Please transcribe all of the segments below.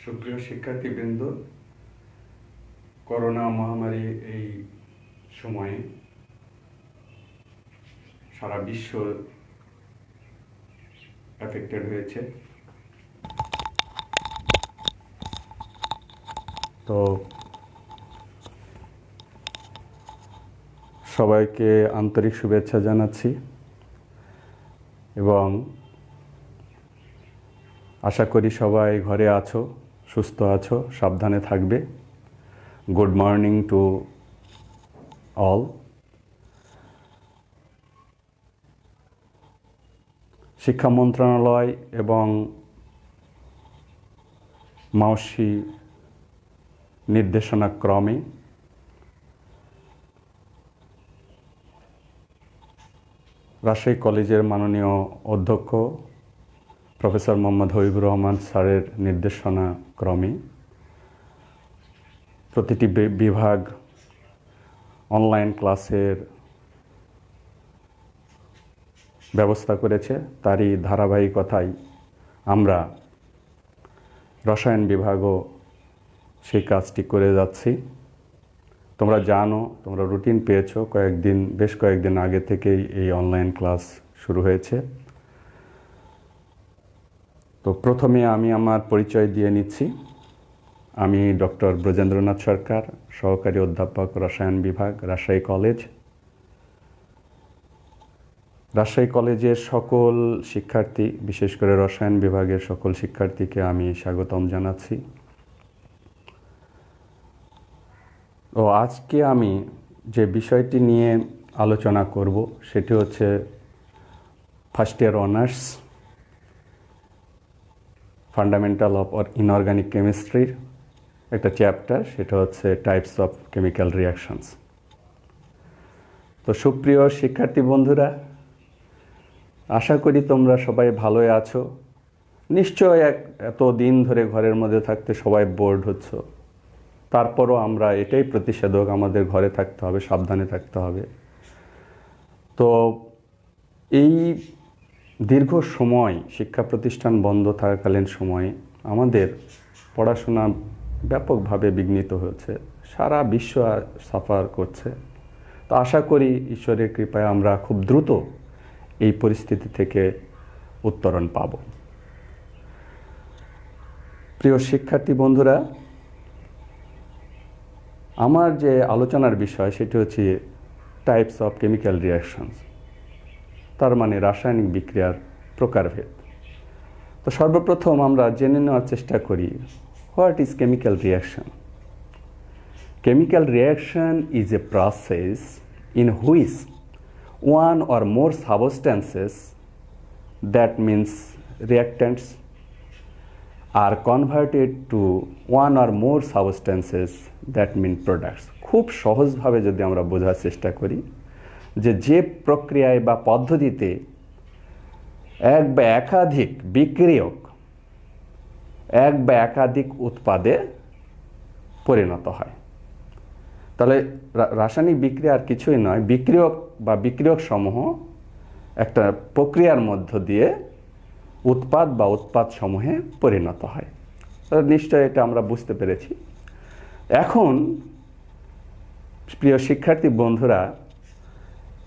সুপ্রিয় শিক্ষার্থীবৃন্দ, করোনা মহামারী এই সময়ে সারা বিশ্ব এফেক্টেড হয়েছে। তো সবাইকে আন্তরিক শুভেচ্ছা জানাচ্ছি এবং আশা করি সবাই ঘরে আছো, সুস্থ আছো, সাবধানে থাকবে। Good morning to all. শিক্ষা মন্ত্রণালয় এবং মাওসি নির্দেশনাক্রমে রাজশাহী কলেজের মাননীয় অধ্যক্ষ প্রফেসর মোহাম্মদ হবিবুর রহমান স্যারের নির্দেশনাক্রমে প্রতিটি বিভাগ অনলাইন ক্লাসের ব্যবস্থা করেছে। তারই ধারাবাহিকতায় আমরা রসায়ন বিভাগও সেই কাজটি করে যাচ্ছি। তোমরা জানো, তোমরা রুটিন পেয়েছো, বেশ কয়েকদিন আগে থেকেই এই অনলাইন ক্লাস শুরু হয়েছে। তো প্রথমে আমি আমার পরিচয় দিয়ে নিচ্ছি। আমি ডক্টর ব্রজেন্দ্রনাথ সরকার, সহকারী অধ্যাপক রসায়ন বিভাগ, রাজশাহী কলেজ। রাজশাহী কলেজের সকল শিক্ষার্থী, বিশেষ করে রসায়ন বিভাগের সকল শিক্ষার্থীকে আমি স্বাগতম জানাচ্ছি। ও আজকে আমি যে বিষয়টি নিয়ে আলোচনা করব সেটি হচ্ছে first year honours fundamental of inorganic কেমিস্ট্রির একটা চ্যাপ্টার, সেটা হচ্ছে টাইপস অফ কেমিক্যাল রিয়াকশনস। তো সুপ্রিয় শিক্ষার্থী বন্ধুরা, আশা করি তোমরা সবাই ভালোই আছো। নিশ্চয় এত দিন ধরে ঘরের মধ্যে থাকতে সবাই বোর্ড হচ্ছ, তারপরও আমরা এটাই প্রতিষেধক, আমাদের ঘরে থাকতে হবে, সাবধানে থাকতে হবে। তো এই দীর্ঘ সময় শিক্ষা প্রতিষ্ঠান বন্ধ থাকাকালীন সময়ে আমাদের পড়াশোনা ব্যাপকভাবে বিঘ্নিত হয়েছে, সারা বিশ্ব সাফার করছে। তো আশা করি ঈশ্বরের কৃপায় আমরা খুব দ্রুত এই পরিস্থিতি থেকে উত্তরণ পাব। প্রিয় শিক্ষার্থী বন্ধুরা, আমার যে আলোচনার বিষয় সেটি হচ্ছে টাইপস অফ কেমিক্যাল রিয়াকশনস, তার মানে রাসায়নিক বিক্রিয়ার প্রকারভেদ। তো সর্বপ্রথম আমরা জেনে নেওয়ার চেষ্টা করি, what is chemical reaction? Chemical reaction is a process in which one or more substances, that means reactants, are converted to one or more substances, that mean products. খুব সহজভাবে যদি আমরা বোঝার চেষ্টা করি যে প্রক্রিয়ায় বা পদ্ধতিতে এক বা একাধিক বিক্রিয়ক এক বা একাধিক উৎপাদে পরিণত হয়। তাহলে রাসায়নিক বিক্রিয়া আর কিছুই নয়, বিক্রিয়ক বা বিক্রিয়ক সমূহ একটা প্রক্রিয়ার মধ্য দিয়ে উৎপাদ বা উৎপাদ সমূহে পরিণত হয়। নিশ্চয় এটা আমরা বুঝতে পেরেছি। এখন প্রিয় শিক্ষার্থী বন্ধুরা,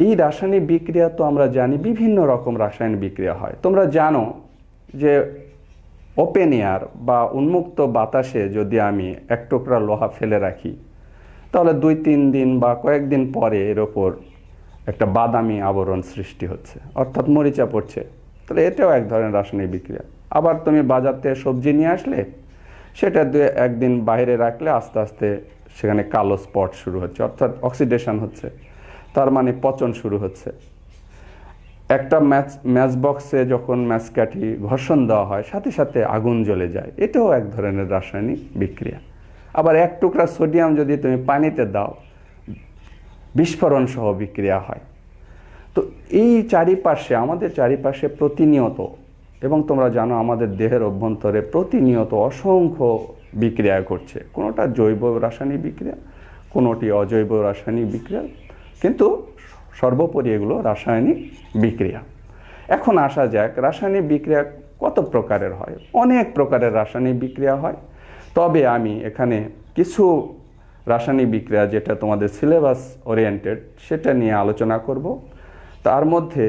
এই রাসায়নিক বিক্রিয়া তো আমরা জানি বিভিন্ন রকম রাসায়নিক বিক্রিয়া হয়। তোমরা জানো যে ওপেন এয়ার বা উন্মুক্ত বাতাসে যদি আমি এক টুকরা লোহা ফেলে রাখি, তাহলে 2-3 দিন বা কয়েকদিন পরে এর ওপর একটা বাদামি আবরণ সৃষ্টি হচ্ছে, অর্থাৎ মরিচা পড়ছে। তাহলে এটাও এক ধরনের রাসায়নিক বিক্রিয়া। আবার তুমি বাজার থেকে সবজি নিয়ে আসলে, সেটা 2-1 দিন বাইরে রাখলে আস্তে আস্তে সেখানে কালো স্পট শুরু হচ্ছে, অর্থাৎ অক্সিডেশন হচ্ছে, তার মানে পচন শুরু হচ্ছে। একটা ম্যাচ বক্সে যখন ম্যাচ কাঠি ঘর্ষণ দেওয়া হয়, সাথে সাথে আগুন জ্বলে যায়, এটাও এক ধরনের রাসায়নিক বিক্রিয়া। আবার এক টুকরা সোডিয়াম যদি তুমি পানিতে দাও, বিস্ফোরণ সহ বিক্রিয়া হয়। তো এই চারিপাশে, আমাদের চারিপাশে প্রতিনিয়ত, এবং তোমরা জানো আমাদের দেহের অভ্যন্তরে প্রতিনিয়ত অসংখ্য বিক্রিয়া ঘটছে। কোনোটা জৈব রাসায়নিক বিক্রিয়া, কোনোটি অজৈব রাসায়নিক বিক্রিয়া, কিন্তু সর্বোপরি এগুলো রাসায়নিক বিক্রিয়া। এখন আসা যাক, রাসায়নিক বিক্রিয়া কত প্রকারের হয়? অনেক প্রকারের রাসায়নিক বিক্রিয়া হয়। তবে আমি এখানে কিছু রাসায়নিক বিক্রিয়া যেটা তোমাদের সিলেবাস ওরিয়েন্টেড সেটা নিয়ে আলোচনা করব। তার মধ্যে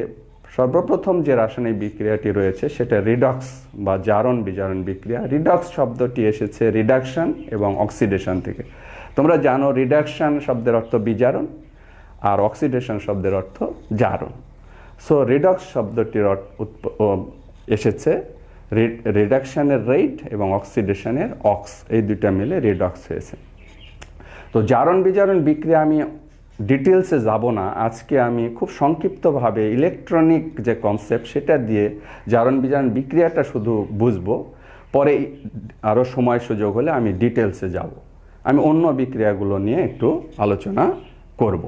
সর্বপ্রথম যে রাসায়নিক বিক্রিয়াটি রয়েছে সেটা রিডক্স বা জারণ বিজারণ বিক্রিয়া। রিডক্স শব্দটি এসেছে রিডাকশন এবং অক্সিডেশন থেকে। তোমরা জানো রিডাকশন শব্দের অর্থ বিজারণ আর অক্সিডেশন শব্দের অর্থ জারণ। সো রিডক্স শব্দটির এসেছে রিডাকশনের রেট এবং অক্সিডেশনের অক্স, এই দুইটা মিলে রিডক্স হয়েছে। তো জারণ বিজারণ বিক্রিয়া আমি ডিটেলসে যাব না, আজকে আমি খুব সংক্ষিপ্তভাবে ইলেকট্রনিক যে কনসেপ্ট সেটা দিয়ে জারণ বিজারণ বিক্রিয়াটা শুধু বুঝবো। পরে আরও সময় সুযোগ হলে আমি ডিটেলসে যাব, আমি অন্য বিক্রিয়াগুলো নিয়ে একটু আলোচনা করব।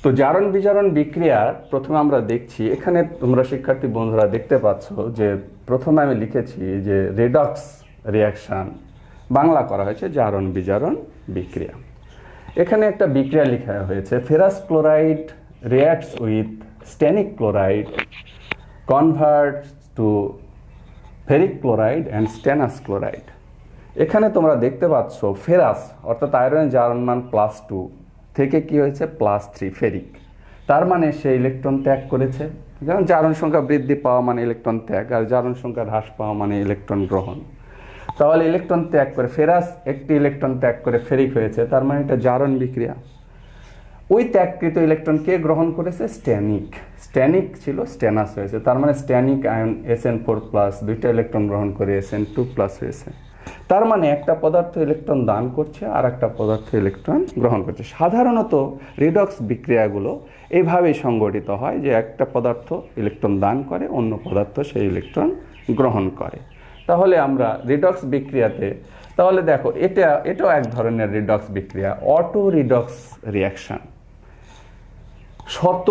তো জারণ বিজারণ বিক্রিয়ার প্রথমে আমরা দেখছি, এখানে তোমরা শিক্ষার্থী বন্ধুরা দেখতে পাচ্ছ যে প্রথমে আমি লিখেছি যে রেডক্স রিয়াকশান, বাংলা করা হয়েছে জারণ বিজারণ বিক্রিয়া। এখানে একটা বিক্রিয়া লেখা হয়েছে ferrous chloride reacts with stannic chloride converts to ferric chloride and stannous chloride. এখানে তোমরা দেখতে পাচ্ছ ফেরাস অর্থাৎ আয়রনের জারণ মান +2 থেকে কি হয়েছে +3 ফেরিক, তার মানে সে ইলেকট্রন ত্যাগ করেছে। যেমন জারণ সংখ্যা বৃদ্ধি পাওয়া মানে ইলেকট্রন ত্যাগ, আর জারণ সংখ্যা হ্রাস পাওয়া মানে ইলেকট্রন গ্রহণ। তাহলে ইলেকট্রন ত্যাগ করে ফেরাস একটি ইলেকট্রন ত্যাগ করে ফেরিক হয়েছে, তার মানে এটা জারণ বিক্রিয়া। ওই ত্যাগকৃত ইলেকট্রন কে গ্রহণ করেছে? স্টেনিক। স্টেনিক ছিল স্টেনাস হয়েছে, তার মানে স্টেনিক আয়ন SN4+, দুইটা ইলেকট্রন গ্রহণ করে SN2+ হয়েছে। তার মানে একটা পদার্থ ইলেকট্রন দান করছে আর একটা পদার্থ ইলেকট্রন গ্রহণ করছে। সাধারণত রিডক্স বিক্রিয়াগুলো এইভাবেই সংগঠিত হয় যে একটা পদার্থ ইলেকট্রন দান করে, অন্য পদার্থ সেই ইলেকট্রন গ্রহণ করে। তাহলে আমরা রিডক্স বিক্রিয়াতে, তাহলে দেখো এটাও এক ধরনের রিডক্স বিক্রিয়া, অটো রিডক্স রিয়াকশান, শত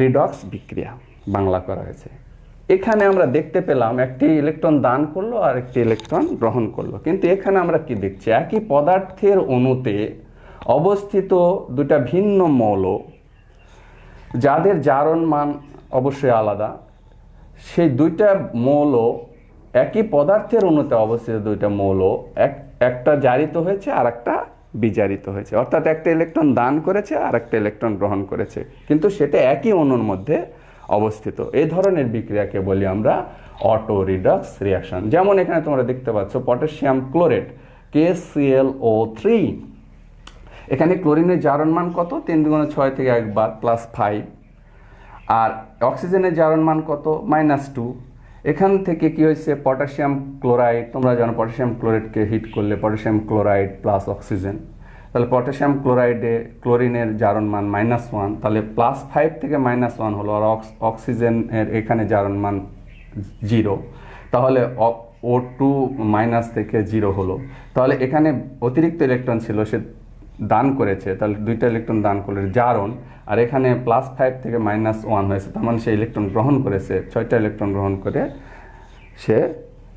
রিডক্স বিক্রিয়া বাংলা করা হয়েছে। এখানে আমরা দেখতে পেলাম একটি ইলেকট্রন দান করলো আর একটি ইলেকট্রন গ্রহণ করলো, কিন্তু এখানে আমরা কি দেখছি? একই পদার্থের অণুতে অবস্থিত দুটা ভিন্ন মৌল যাদের জারণ মান অবশ্যই আলাদা, সেই দুইটা মৌল একই পদার্থের অণুতে অবস্থিত দুইটা মৌল একটা জারিত হয়েছে আর একটা বিজারিত হয়েছে, অর্থাৎ একটা ইলেকট্রন দান করেছে আর একটা ইলেকট্রন গ্রহণ করেছে, কিন্তু সেটা একই অণুর মধ্যে অবস্থিত। এই ধরনের বিক্রিয়াকে বলি আমরা অটো রিডক্স রিয়াকশন। যেমন এখানে তোমরা দেখতে পাচ্ছ পটাশিয়াম ক্লোরেট KClO3, এখানে ক্লোরিনের জারণ মান কত? 3 × 6 থেকে 1 বার +5, আর অক্সিজেনের জারণ মান কত? -2। এখান থেকে কি হয়েছে? পটাশিয়াম ক্লোরাইড, তোমরা জানো পটাশিয়াম ক্লোরাইডকে হিট করলে পটাশিয়াম ক্লোরাইড প্লাস অক্সিজেন, তাহলে পটাশিয়াম ক্লোরাইডে ক্লোরিনের জারণ মান -1, তাহলে +5 থেকে -1 হলো, আর অক্সিজেনের এখানে জারণ মান 0, তাহলে O2 - থেকে 0 হলো। তাহলে এখানে অতিরিক্ত ইলেকট্রন ছিল, সে দান করেছে, তাহলে দুইটা ইলেকট্রন দান করলে জারণ, আর এখানে +5 থেকে -1 হয়েছে, তার মানে সে ইলেকট্রন গ্রহণ করেছে, 6টা ইলেকট্রন গ্রহণ করে সে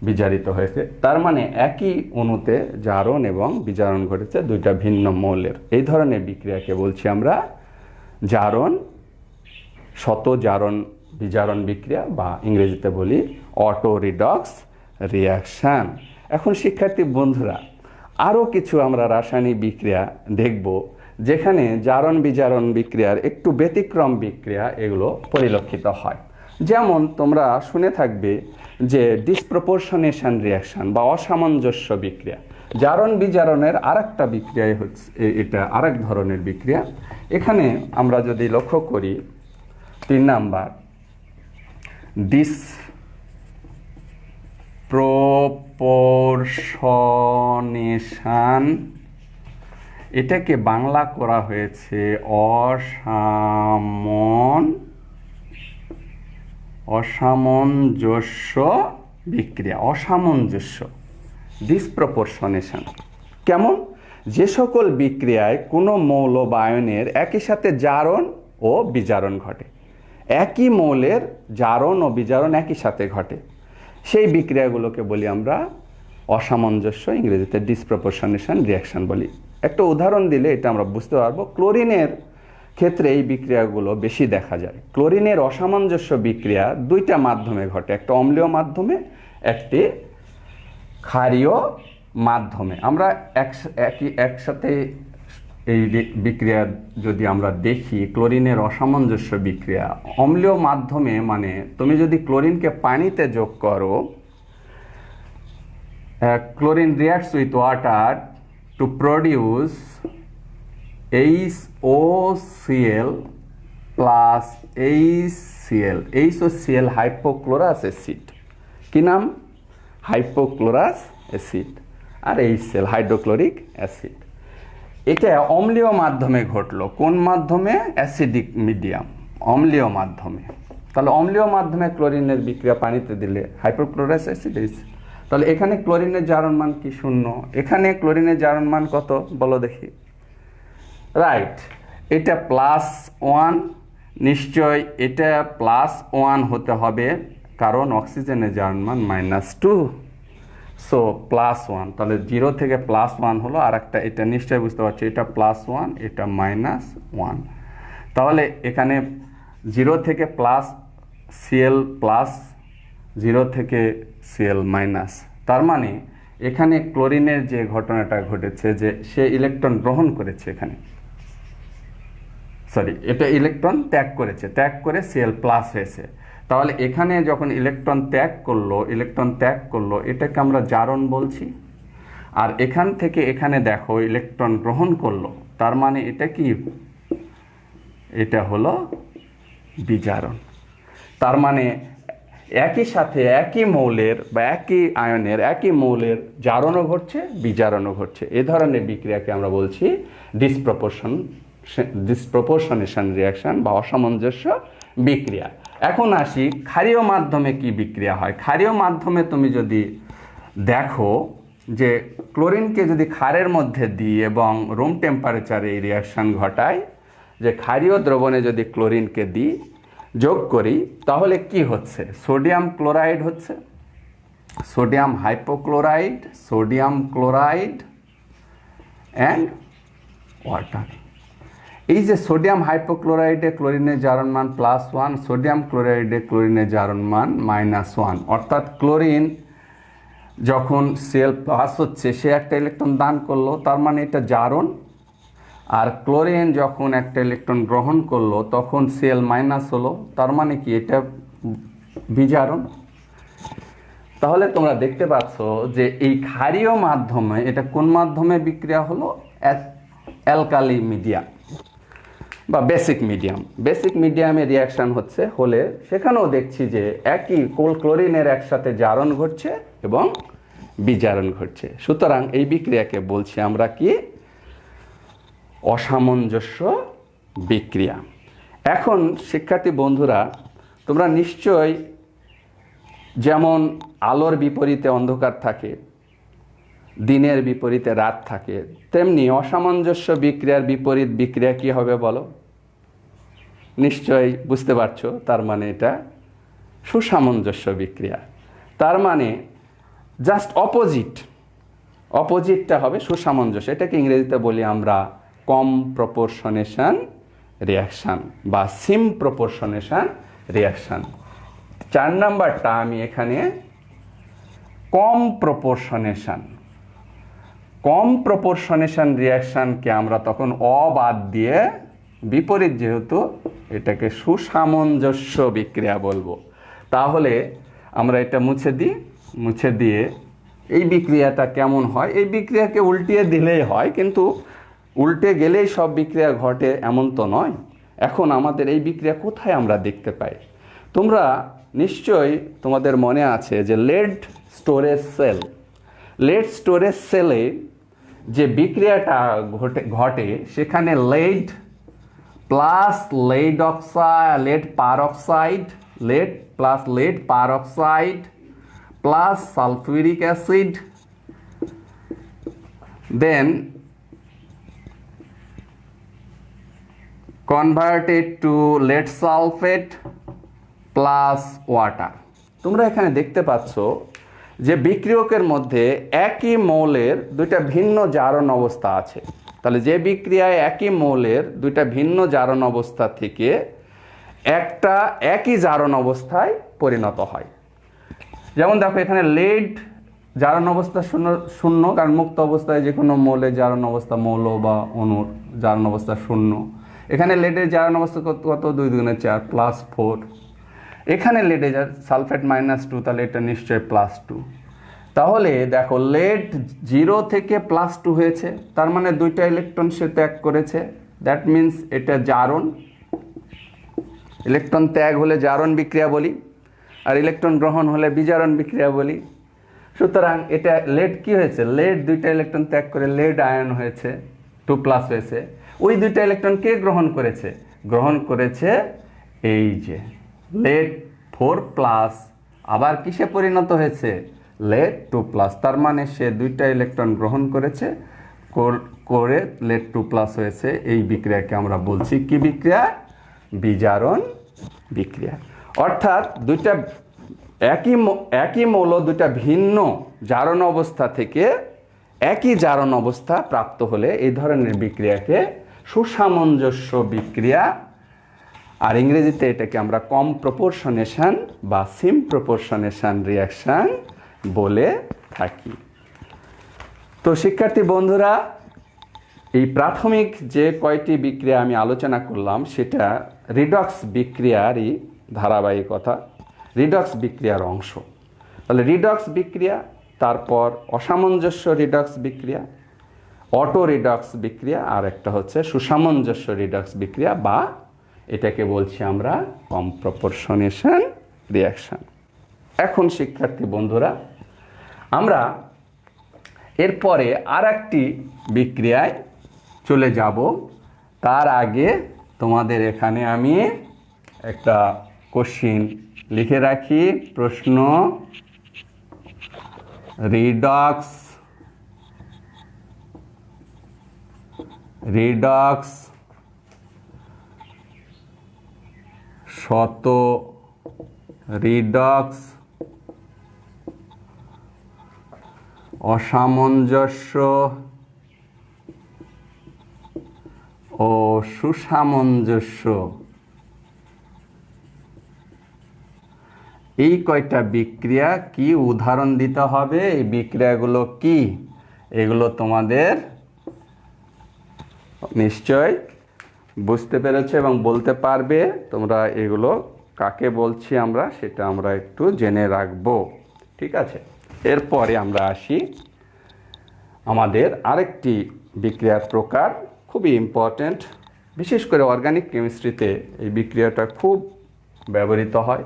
বিজারিত হয়েছে। তার মানে একই অণুতে জারণ এবং বিজারণ ঘটেছে দুইটা ভিন্ন মৌলের। এই ধরনের বিক্রিয়াকে বলছি আমরা জারণ, শত জারণ বিজারণ বিক্রিয়া, বা ইংরেজিতে বলি অটো রিডক্স রিয়াকশান। এখন শিক্ষার্থী বন্ধুরা আরও কিছু আমরা রাসায়নিক বিক্রিয়া দেখব যেখানে জারণ বিজারণ বিক্রিয়ার একটু ব্যতিক্রম বিক্রিয়া এগুলো পরিলক্ষিত হয়। যেমন তোমরা শুনে থাকবে যে ডিসপ্রপোর্শনেশন রিয়াকশান বা অসামঞ্জস্য বিক্রিয়া। জারণ বিজারণের আরেকটা বিক্রিয়াই হচ্ছে, এটা আরেক ধরনের বিক্রিয়া। এখানে আমরা যদি লক্ষ্য করি 3 নাম্বার, ডিসপ্রপোর্শনেশন, এটাকে বাংলা করা হয়েছে অসামঞ্জস্য বিক্রিয়া। অসামঞ্জস্য, ডিসপ্রপোর্শনেশন কেমন? যে সকল বিক্রিয়ায় কোনো মৌল বা আয়নের একই সাথে জারণ ও বিজারণ ঘটে, একই মৌলের জারণ ও বিজারণ একই সাথে ঘটে, সেই বিক্রিয়াগুলোকে বলি আমরা অসামঞ্জস্য, ইংরেজিতে ডিসপ্রপোর্শনেশন রিয়াকশন বলি। একটা উদাহরণ দিলে এটা আমরা বুঝতে পারবো। ক্লোরিনের ক্ষেত্রে এই বিক্রিয়াগুলো বেশি দেখা যায়। ক্লোরিনের অসামঞ্জস্য বিক্রিয়া দুইটা মাধ্যমে ঘটে, একটা অম্লীয় মাধ্যমে, একটি ক্ষারীয় মাধ্যমে আমরা একসাথে এই বিক্রিয়া যদি আমরা দেখি, ক্লোরিনের অসামঞ্জস্য বিক্রিয়া অম্লীয় মাধ্যমে, মানে তুমি যদি ক্লোরিনকে পানিতে যোগ করো, chlorine reacts with water to produce HOCl plus HCl, HOCl hypochlorous acid. কি নাম? Hypochlorous acid. আর HCl হাইড্রোক্লোরিক অ্যাসিড। এটা অম্লীয় মাধ্যমে ঘটলো। কোন মাধ্যমে? অ্যাসিডিক মিডিয়াম, অম্লীয় মাধ্যমে। তাহলে অম্লীয় মাধ্যমে ক্লোরিনের বিক্রিয়া পানিতে দিলে হাইপোক্লোরাস অ্যাসিড। তাহলে এখানে ক্লোরিনের জারণ মান কি? 0। এখানে ক্লোরিনের জারণ মান কত বলো দেখি? রাইট, এটা +1। নিশ্চয় এটা +1 হতে হবে, কারণ অক্সিজেনের জারণ মান -2। সো +1, তাহলে 0 থেকে +1 হলো। আর একটা এটা নিশ্চয় বুঝতে পারছো, এটা +1, এটা -1। তাহলে এখানে 0 থেকে Cl+, 0 থেকে Cl-। তার মানে এখানে ক্লোরিনের যে ঘটনাটা ঘটেছে, যে সে ইলেকট্রন গ্রহণ করেছে, এখানে এটা ইলেকট্রন ত্যাগ করেছে, ত্যাগ করে Cl+ হয়েছে। তাহলে এখানে যখন ইলেকট্রন ত্যাগ করলো, এটাকে আমরা জারণ বলছি। আর এখান থেকে এখানে দেখো ইলেকট্রন গ্রহণ করলো, তার মানে এটা কি? এটা হলো বিজারণ। তার মানে একই সাথে একই মৌলের বা একই আয়নের একই মৌলের জারণও ঘটছে, বিজারণও ঘটছে। এ ধরনের বিক্রিয়াকে আমরা বলছি ডিসপ্রপোর্শনেশন রিঅ্যাকশন বা অসামঞ্জস্য বিক্রিয়া। এখন আসি ক্ষারীয় মাধ্যমে কি বিক্রিয়া হয়। ক্ষারীয় মাধ্যমে তুমি যদি দেখো যে ক্লোরিনকে যদি ক্ষারের মধ্যে দিই এবং রুম টেম্পারেচারে এই রিঅ্যাকশন ঘটায়, যে ক্ষারীয় দ্রবণে যদি ক্লোরিনকে দিই, যোগ করি, তাহলে কি হচ্ছে? সোডিয়াম ক্লোরাইড হচ্ছে, sodium hypochlorite, sodium chloride and water. এই যে সোডিয়াম হাইপোক্লোরাইডে ক্লোরিনের জারণ মান +1, সোডিয়াম ক্লোরাইডে ক্লোরিনের জারণ মান -1। অর্থাৎ ক্লোরিন যখন Cl+ হচ্ছে, সে একটা ইলেকট্রন দান করলো, তার মানে এটা জারণ। আর ক্লোরিন যখন একটা ইলেকট্রন গ্রহণ করলো, তখন Cl- হলো, তার মানে কি? এটা বিজারণ। তাহলে তোমরা দেখতে পাচ্ছ যে এই ক্ষারীয় মাধ্যমে, এটা কোন মাধ্যমে বিক্রিয়া হলো? অ্যালকালি মিডিয়াম বা বেসিক মিডিয়াম। বেসিক মিডিয়ামে রিঅ্যাকশন হলে সেখানেও দেখছি যে একই ক্লোরিনের একসাথে জারণ ঘটছে এবং বিজারণ ঘটছে। সুতরাং এই বিক্রিয়াকে বলছি আমরা কি? অসামঞ্জস্য বিক্রিয়া। এখন শিক্ষার্থী বন্ধুরা, তোমরা নিশ্চয়, যেমন আলোর বিপরীতে অন্ধকার থাকে, দিনের বিপরীতে রাত থাকে, তেমনি অসামঞ্জস্য বিক্রিয়ার বিপরীত বিক্রিয়া কি হবে বলো? নিশ্চয়ই বুঝতে পারছো। তার মানে এটা সুসামঞ্জস্য বিক্রিয়া। তার মানে জাস্ট অপোজিটটা হবে সুসামঞ্জস্য। এটাকে ইংরেজিতে বলি আমরা কম প্রপোর্শনেশন রিঅ্যাকশান বা সিম প্রপোর্শনেশন রিঅ্যাকশান। 4 নাম্বারটা আমি এখানে কম প্রপোর্শনেশন রিঅ্যাকশানকে আমরা তখন বাদ দিয়ে, বিপরীত যেহেতু, এটাকে সুসামঞ্জস্য বিক্রিয়া বলবো। তাহলে আমরা এটা মুছে দিয়ে এই বিক্রিয়াটা কেমন হয়? এই বিক্রিয়াকে উল্টিয়ে দিলেই হয়, কিন্তু উল্টে গেলেই সব বিক্রিয়া ঘটে এমন তো নয়। এখন আমাদের এই বিক্রিয়া কোথায় আমরা দেখতে পাই? তোমরা নিশ্চয়ই, তোমাদের মনে আছে যে লেড স্টোরেজ সেলে যে বিক্রিয়াটা ঘটে, সেখানে lead plus lead peroxide plus sulphuric acid, then converted to lead sulfate plus water। তোমরা এখানে দেখতে পাচ্ছ যে বিক্রিয়কের মধ্যে একই মৌলের দুইটা ভিন্ন জারণ অবস্থা আছে। তাহলে যে বিক্রিয়ায় একই মৌলের দুইটা ভিন্ন জারণ অবস্থা থেকে একটা একই জারণ অবস্থায় পরিণত হয়। যেমন দেখো এখানে লেড জারণ অবস্থা শূন্য শূন্য, কারণ মুক্ত অবস্থায় যে কোনো মৌলে জারণ অবস্থা, মৌল বা অণুর জারণ অবস্থা শূন্য। এখানে লেডের জারণ অবস্থা কত 2 × 4 +4। এখানে লেডে সালফেট -2, তাহলে এটা নিশ্চয়ই +2। তাহলে দেখো লেড 0 থেকে +2 হয়েছে, তার মানে 2টা ইলেকট্রন সে ত্যাগ করেছে, দ্যাট মিন্স এটা জারণ। ইলেকট্রন ত্যাগ হলে জারণ বিক্রিয়া বলি, আর ইলেকট্রন গ্রহণ হলে বিজারণ বিক্রিয়া বলি। সুতরাং এটা লেড কি হয়েছে, লেড 2টা ইলেকট্রন ত্যাগ করে লেড আয়ন হয়েছে, 2+ হয়েছে। ওই 2টা ইলেকট্রন কে গ্রহণ করেছে, গ্রহণ করেছে এই যে লেড 4+, আবার কিসে পরিণত হয়েছে, লেড 2+। তার মানে সে 2টা ইলেকট্রন গ্রহণ করেছে করে লেড 2+ হয়েছে। এই বিক্রিয়াকে আমরা বলছি কি বিক্রিয়া, বিজারণ বিক্রিয়া। অর্থাৎ দুইটা একই মৌল 2টা ভিন্ন জারণ অবস্থা থেকে একই জারণ অবস্থা প্রাপ্ত হলে এই ধরনের বিক্রিয়াকে সুসামঞ্জস্য বিক্রিয়া, আর ইংরেজিতে এটাকে আমরা কম্প্রপোর্শনেশন বা সিমপ্রপোর্শনেশন রিয়াকশন বলে থাকি। তো শিক্ষার্থী বন্ধুরা, এই প্রাথমিক যে কয়টি বিক্রিয়া আমি আলোচনা করলাম সেটা রিডক্স বিক্রিয়ারই ধারাবাহিকতা, রিডক্স বিক্রিয়ার অংশ। তাহলে রিডক্স বিক্রিয়া, তারপর অসামঞ্জস্য রিডক্স বিক্রিয়া, অটো রিডক্স বিক্রিয়া, আর একটা হচ্ছে সুসামঞ্জস্য রিডক্স বিক্রিয়া, বা এটাকে বলছি আমরা কম্প্রপোর্শনেশন রিয়াকশন। এখন শিক্ষার্থী বন্ধুরা, আমরা এরপরে আর একটি বিক্রিয়ায় চলে যাব। তার আগে তোমাদের এখানে আমি একটা কোশ্চিন লিখে রাখি, প্রশ্ন, রিডক্স শত রিডক্স অসামঞ্জস্য ও সুসামঞ্জস্য, এই কয়টা বিক্রিয়া কি উদাহরণ দিতে হবে, এই বিক্রিয়াগুলো কি, এগুলো তোমাদের নিশ্চয় বুঝতে পেরেছো এবং বলতে পারবে। তোমরা এগুলো কাকে বলছি আমরা সেটা আমরা একটু জেনে রাখবো, ঠিক আছে। এরপরে আমরা আসি আমাদের আরেকটি বিক্রিয়ার প্রকার, খুবই ইম্পর্ট্যান্ট, বিশেষ করে অর্গানিক কেমিস্ট্রিতে এই বিক্রিয়াটা খুব ব্যবহৃত হয়।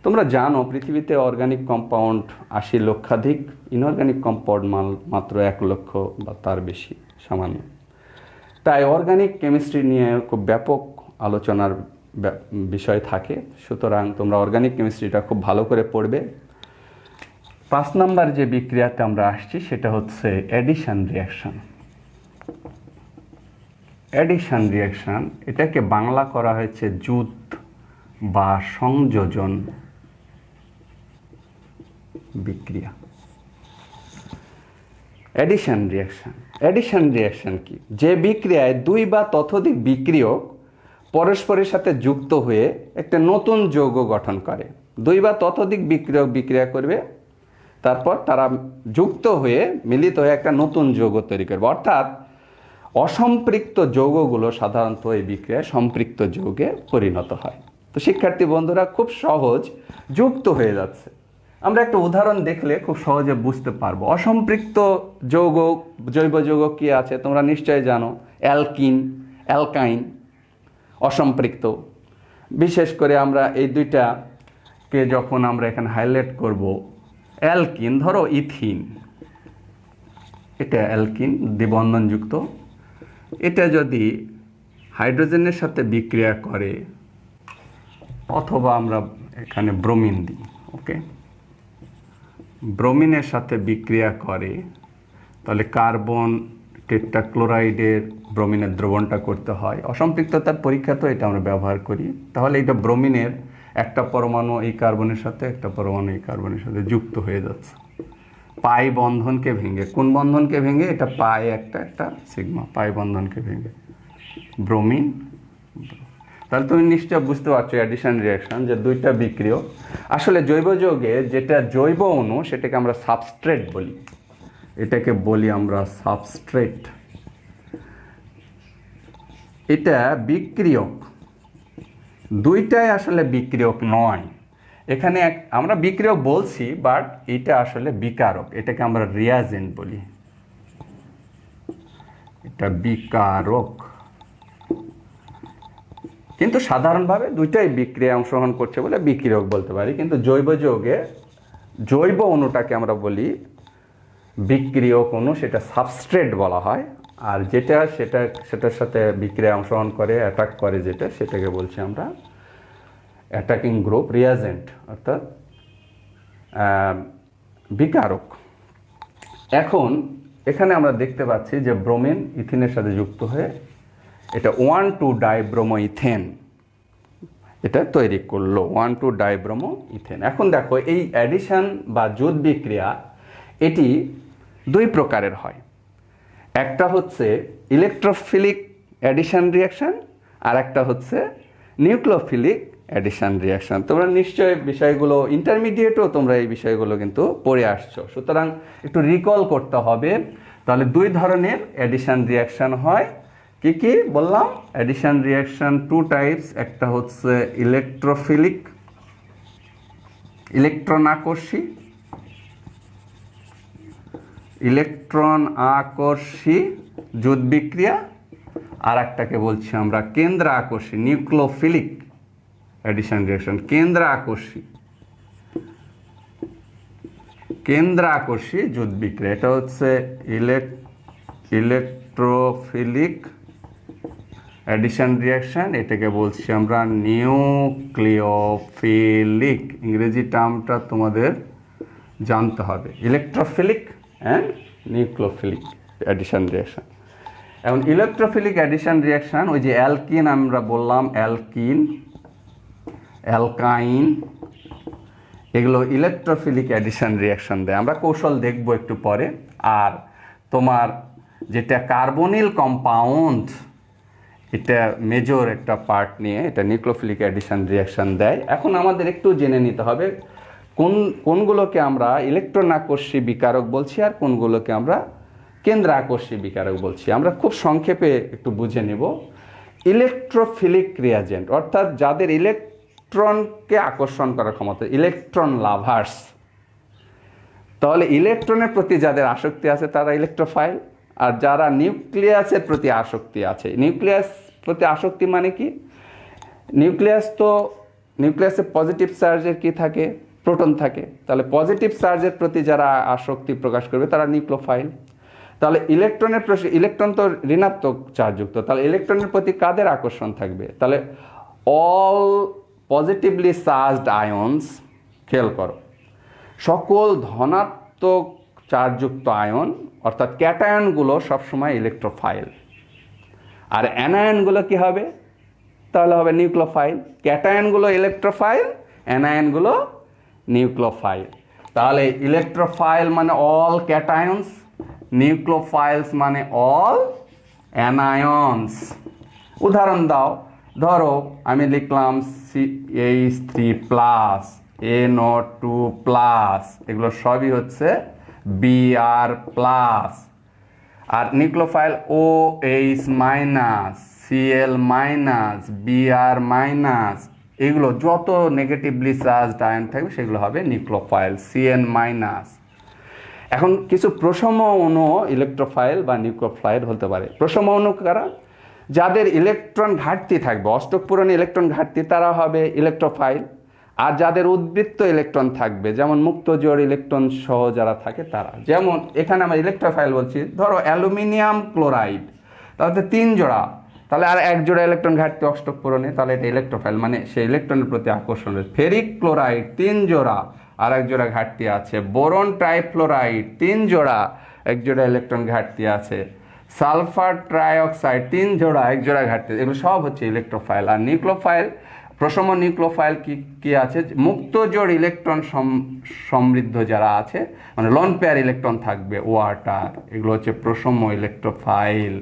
তোমরা জানো পৃথিবীতে অর্গানিক কম্পাউন্ড 80 লক্ষাধিক, ইনঅর্গানিক কম্পাউন্ড মাত্র 1 লক্ষ বা তার বেশি সামান্য। তাই অর্গানিক কেমিস্ট্রি নিয়ে খুব ব্যাপক আলোচনার বিষয় থাকে। সুতরাং তোমরা অর্গানিক কেমিস্ট্রিটা খুব ভালো করে পড়বে। 5 নাম্বার যে বিক্রিয়াতে আমরা আসছি সেটা হচ্ছে অ্যাডিশন রিয়াকশন। অ্যাডিশন রিয়াকশন, এটাকে বাংলা করা হয়েছে জুত বা সংযোজন বিক্রিয়া। অ্যাডিশন রিয়াকশন কি, যে বিক্রিয়ায় 2 বা ততোধিক বিক্রিয়ক পরস্পরের সাথে যুক্ত হয়ে একটা নতুন যৌগ গঠন করে। 2 বা ততোধিক বিক্রিয়ক বিক্রিয়া করবে, তারপর তারা যুক্ত হয়ে মিলিত হয়ে একটা নতুন যৌগ তৈরি করবে। অর্থাৎ অসম্পৃক্ত যৌগগুলো সাধারণত এই বিক্রিয়ায় সম্পৃক্ত যৌগে পরিণত হয়। তো শিক্ষার্থী বন্ধুরা, খুব সহজ, যুক্ত হয়ে যাচ্ছে। আমরা একটা উদাহরণ দেখলে খুব সহজে বুঝতে পারবো। অসম্পৃক্ত যৌগ, জৈব যৌগ কি আছে তোমরা নিশ্চয় জানো, অ্যালকাইন অসম্পৃক্ত। বিশেষ করে আমরা এই দুইটাকে যখন আমরা এখানে হাইলাইট করব, অ্যালকিন, ধরো ইথিন, এটা অ্যালকিন দ্বিবন্ধনযুক্ত, এটা যদি হাইড্রোজেনের সাথে বিক্রিয়া করে, অথবা আমরা এখানে ব্রোমিন দিই, ওকে, ব্রোমিনের সাথে বিক্রিয়া করে, তাহলে কার্বন টেট্রাক্লোরাইডের ব্রোমিনের দ্রবণটা করতে হয়। অসম্পৃক্ততার পরীক্ষা তো এটা আমরা ব্যবহার করি। তাহলে এটা ব্রোমিনের একটা পরমাণু এই কার্বনের সাথে, একটা পরমাণু এই কার্বনের সাথে যুক্ত হয়ে যাচ্ছে পাই বন্ধনকে ভেঙে। কোন বন্ধনকে ভেঙে? এটা পাই একটা সিগমা, পাই বন্ধনকে ভেঙে ব্রোমিন। তাহলে তুমি নিশ্চয় বুঝতে পারছো অ্যাডিশন রিয়াকশন যে দুইটা বিক্রিয়ক। আসলে জৈব যৌগে যেটা জৈব অণু সেটাকে আমরা সাবস্ট্রেট বলি, এটাকে বলি আমরা সাবস্ট্রেট। এটা বিক্রিয়ক, দুইটাই আসলে বিক্রিয়ক নয়। এখানে আমরা বিক্রিয়ক বলছি, বাট এটা আসলে বিকারক, এটাকে আমরা রিয়াজেন্ট বলি, এটা বিকারক। কিন্তু সাধারণভাবে দুইটাই বিক্রিয়ায় অংশগ্রহণ করছে বলে বিক্রিয়ক বলতে পারি। কিন্তু জৈব যৌগে জৈব অণুটাকে আমরা বলি বিক্রিয়ক অণু, সেটা সাবস্ট্রেট বলা হয়। আর যেটা সেটার সাথে বিক্রিয়ায় অংশগ্রহণ করে, অ্যাটাক করে যেটা, সেটাকে বলছি আমরা অ্যাটাকিং গ্রুপ, রিয়াজেন্ট অর্থাৎ বিকারক। এখন এখানে আমরা দেখতে পাচ্ছি যে ব্রোমিন ইথিনের সাথে যুক্ত হয়ে এটা 1,2-ডাইব্রোমোইথেন এটা তৈরি করলো, 1,2-ডাইব্রোমোইথেন। এখন দেখো এই অ্যাডিশন বা জোট বিক্রিয়া এটি দুই প্রকারের হয়। একটা হচ্ছে ইলেকট্রোফিলিক অ্যাডিশন রিয়াকশন, আর একটা হচ্ছে নিউক্লিওফিলিক অ্যাডিশন রিয়াকশন। তোমরা নিশ্চয়ই বিষয়গুলো ইন্টারমিডিয়েটও তোমরা এই বিষয়গুলো কিন্তু পড়ে আসছো, সুতরাং একটু রিকল করতে হবে। তাহলে দুই ধরনের অ্যাডিশন রিয়াকশন হয়। কি কি বললাম? অ্যাডিশন রিয়াকশন টু টাইপস, একটা হচ্ছে ইলেকট্রোফিলিক, ইলেকট্রন আকর্ষী, ইলেকট্রন আকর্ষী জোট বিক্রিয়া, আর একটাকে বলছি আমরা কেন্দ্র আকর্ষী, নিউক্লিওফিলিক অ্যাডিশন রিয়াকশন। কেন্দ্র আকর্ষী জোট বিক্রিয়া, এটা হচ্ছে ইলেকট্রোফিলিক অ্যাডিশন রিয়াকশন, এটাকে বলছি আমরা নিউক্লিওফিলিক। ইংরেজি টার্মটা তোমাদের জানতে হবে, electrophilic and nucleophilic addition reaction. এখন ইলেকট্রোফিলিক অ্যাডিশন রিয়াকশন, ওই যে অ্যালকিন আমরা বললাম, অ্যালকিন, অ্যালকাইন, এগুলো ইলেকট্রোফিলিক অ্যাডিশন রিয়াকশন দেয়। আমরা কৌশল দেখব একটু পরে। আর তোমার যেটা কার্বনিল কম্পাউন্ড, এটা মেজর একটা পার্ট নিয়ে এটা নিউক্লিওফিলিক অ্যাডিশন রিয়াকশন দেয়। এখন আমাদের একটু জেনে নিতে হবে কোনগুলোকে আমরা ইলেকট্রন আকর্ষী বিকারক বলছি আর কোনগুলোকে আমরা কেন্দ্র আকর্ষী বিকারক বলছি। আমরা খুব সংক্ষেপে একটু বুঝে নেব। ইলেকট্রোফিলিক রিয়াজেন্ট অর্থাৎ যাদের ইলেকট্রনকে আকর্ষণ করার ক্ষমতা, ইলেকট্রন লাভার্স। তাহলে ইলেকট্রনের প্রতি যাদের আসক্তি আছে তারা ইলেকট্রোফাইল, আর যারা নিউক্লিয়াসের প্রতি আসক্তি আছে, নিউক্লিয়াস প্রতি আসক্তি মানে কি? নিউক্লিয়াসে পজিটিভ চার্জের কি থাকে? প্রোটন থাকে। তাহলে পজিটিভ চার্জের প্রতি যারা আসক্তি প্রকাশ করবে তারা নিউক্লিওফাইল। তাহলে ইলেকট্রন তো ঋণাত্মক চার্জযুক্ত, তাহলে ইলেকট্রনের প্রতি কাদের আকর্ষণ থাকবে? তাহলে অল পজিটিভলি চার্জড আয়নস, খেয়াল করো, সকল ধনাত্মক চার্জযুক্ত আয়ন অর্থাৎ ক্যাটায়নগুলো সবসময় ইলেকট্রোফাইল। আর অ্যানায়নগুলো কি হবে? তাহলে হবে নিউক্লিওফাইল। ক্যাটায়নগুলো ইলেকট্রোফাইল, অ্যানায়নগুলো নিউক্লিওফাইল। তাহলে ইলেকট্রোফাইল মানে অল ক্যাটায়নস, নিউক্লিওফাইলস মানে অল অ্যানায়নস। উদাহরণ দাও, ধরো আমি লিখলাম CH3+, NO2+, এগুলো সবই হচ্ছে Br+। আর নিউক্লিওফাইল OH-, Cl-, Br-, এগুলো যত নেগেটিভলি চার্জড আয়ন থাকবে সেগুলো হবে নিউক্লিওফাইল, Cn-। এখন কিছু প্রশম অণু ইলেকট্রোফাইল বা নিউক্লিওফাইল হতে পারে। প্রশম অণু কারা? যাদের ইলেকট্রন ঘাটতি থাকবে, অষ্টক পূরণে ইলেকট্রন ঘাটতি, তারা হবে ইলেকট্রোফাইল। আর যাদের উদ্বৃত্ত ইলেকট্রন থাকবে, যেমন মুক্ত জোড় ইলেকট্রন সহ যারা থাকে তারা, যেমন এখানে আমরা ইলেকট্রোফাইল বলছি, ধরো অ্যালুমিনিয়াম ক্লোরাইড, তাহলে 3 জোড়া, তাহলে আর 1 জোড়া ইলেকট্রন ঘাটতি অষ্টক পূরণে, তাহলে এটা ইলেকট্রোফাইল, মানে সেই ইলেকট্রনের প্রতি আকর্ষণ। ফেরিক ক্লোরাইড 3 জোড়া, আর 1 জোড়া ঘাটতি আছে। বোরন ট্রাইফ্লোরাইড 3 জোড়া, 1 জোড়া ইলেকট্রন ঘাটতি আছে। সালফার ট্রাইঅক্সাইড 3 জোড়া, 1 জোড়া ঘাটতি। এগুলো সব হচ্ছে ইলেকট্রোফাইল। আর নিউক্লিওফাইল, প্রশম নিউক্লিওফাইল কি আছে? মুক্ত জোড় ইলেকট্রন সমৃদ্ধ যারা আছে, মানে লোন পেয়ার ইলেকট্রন থাকবে, ওয়াটার, এগুলো হচ্ছে প্রশম electrophile.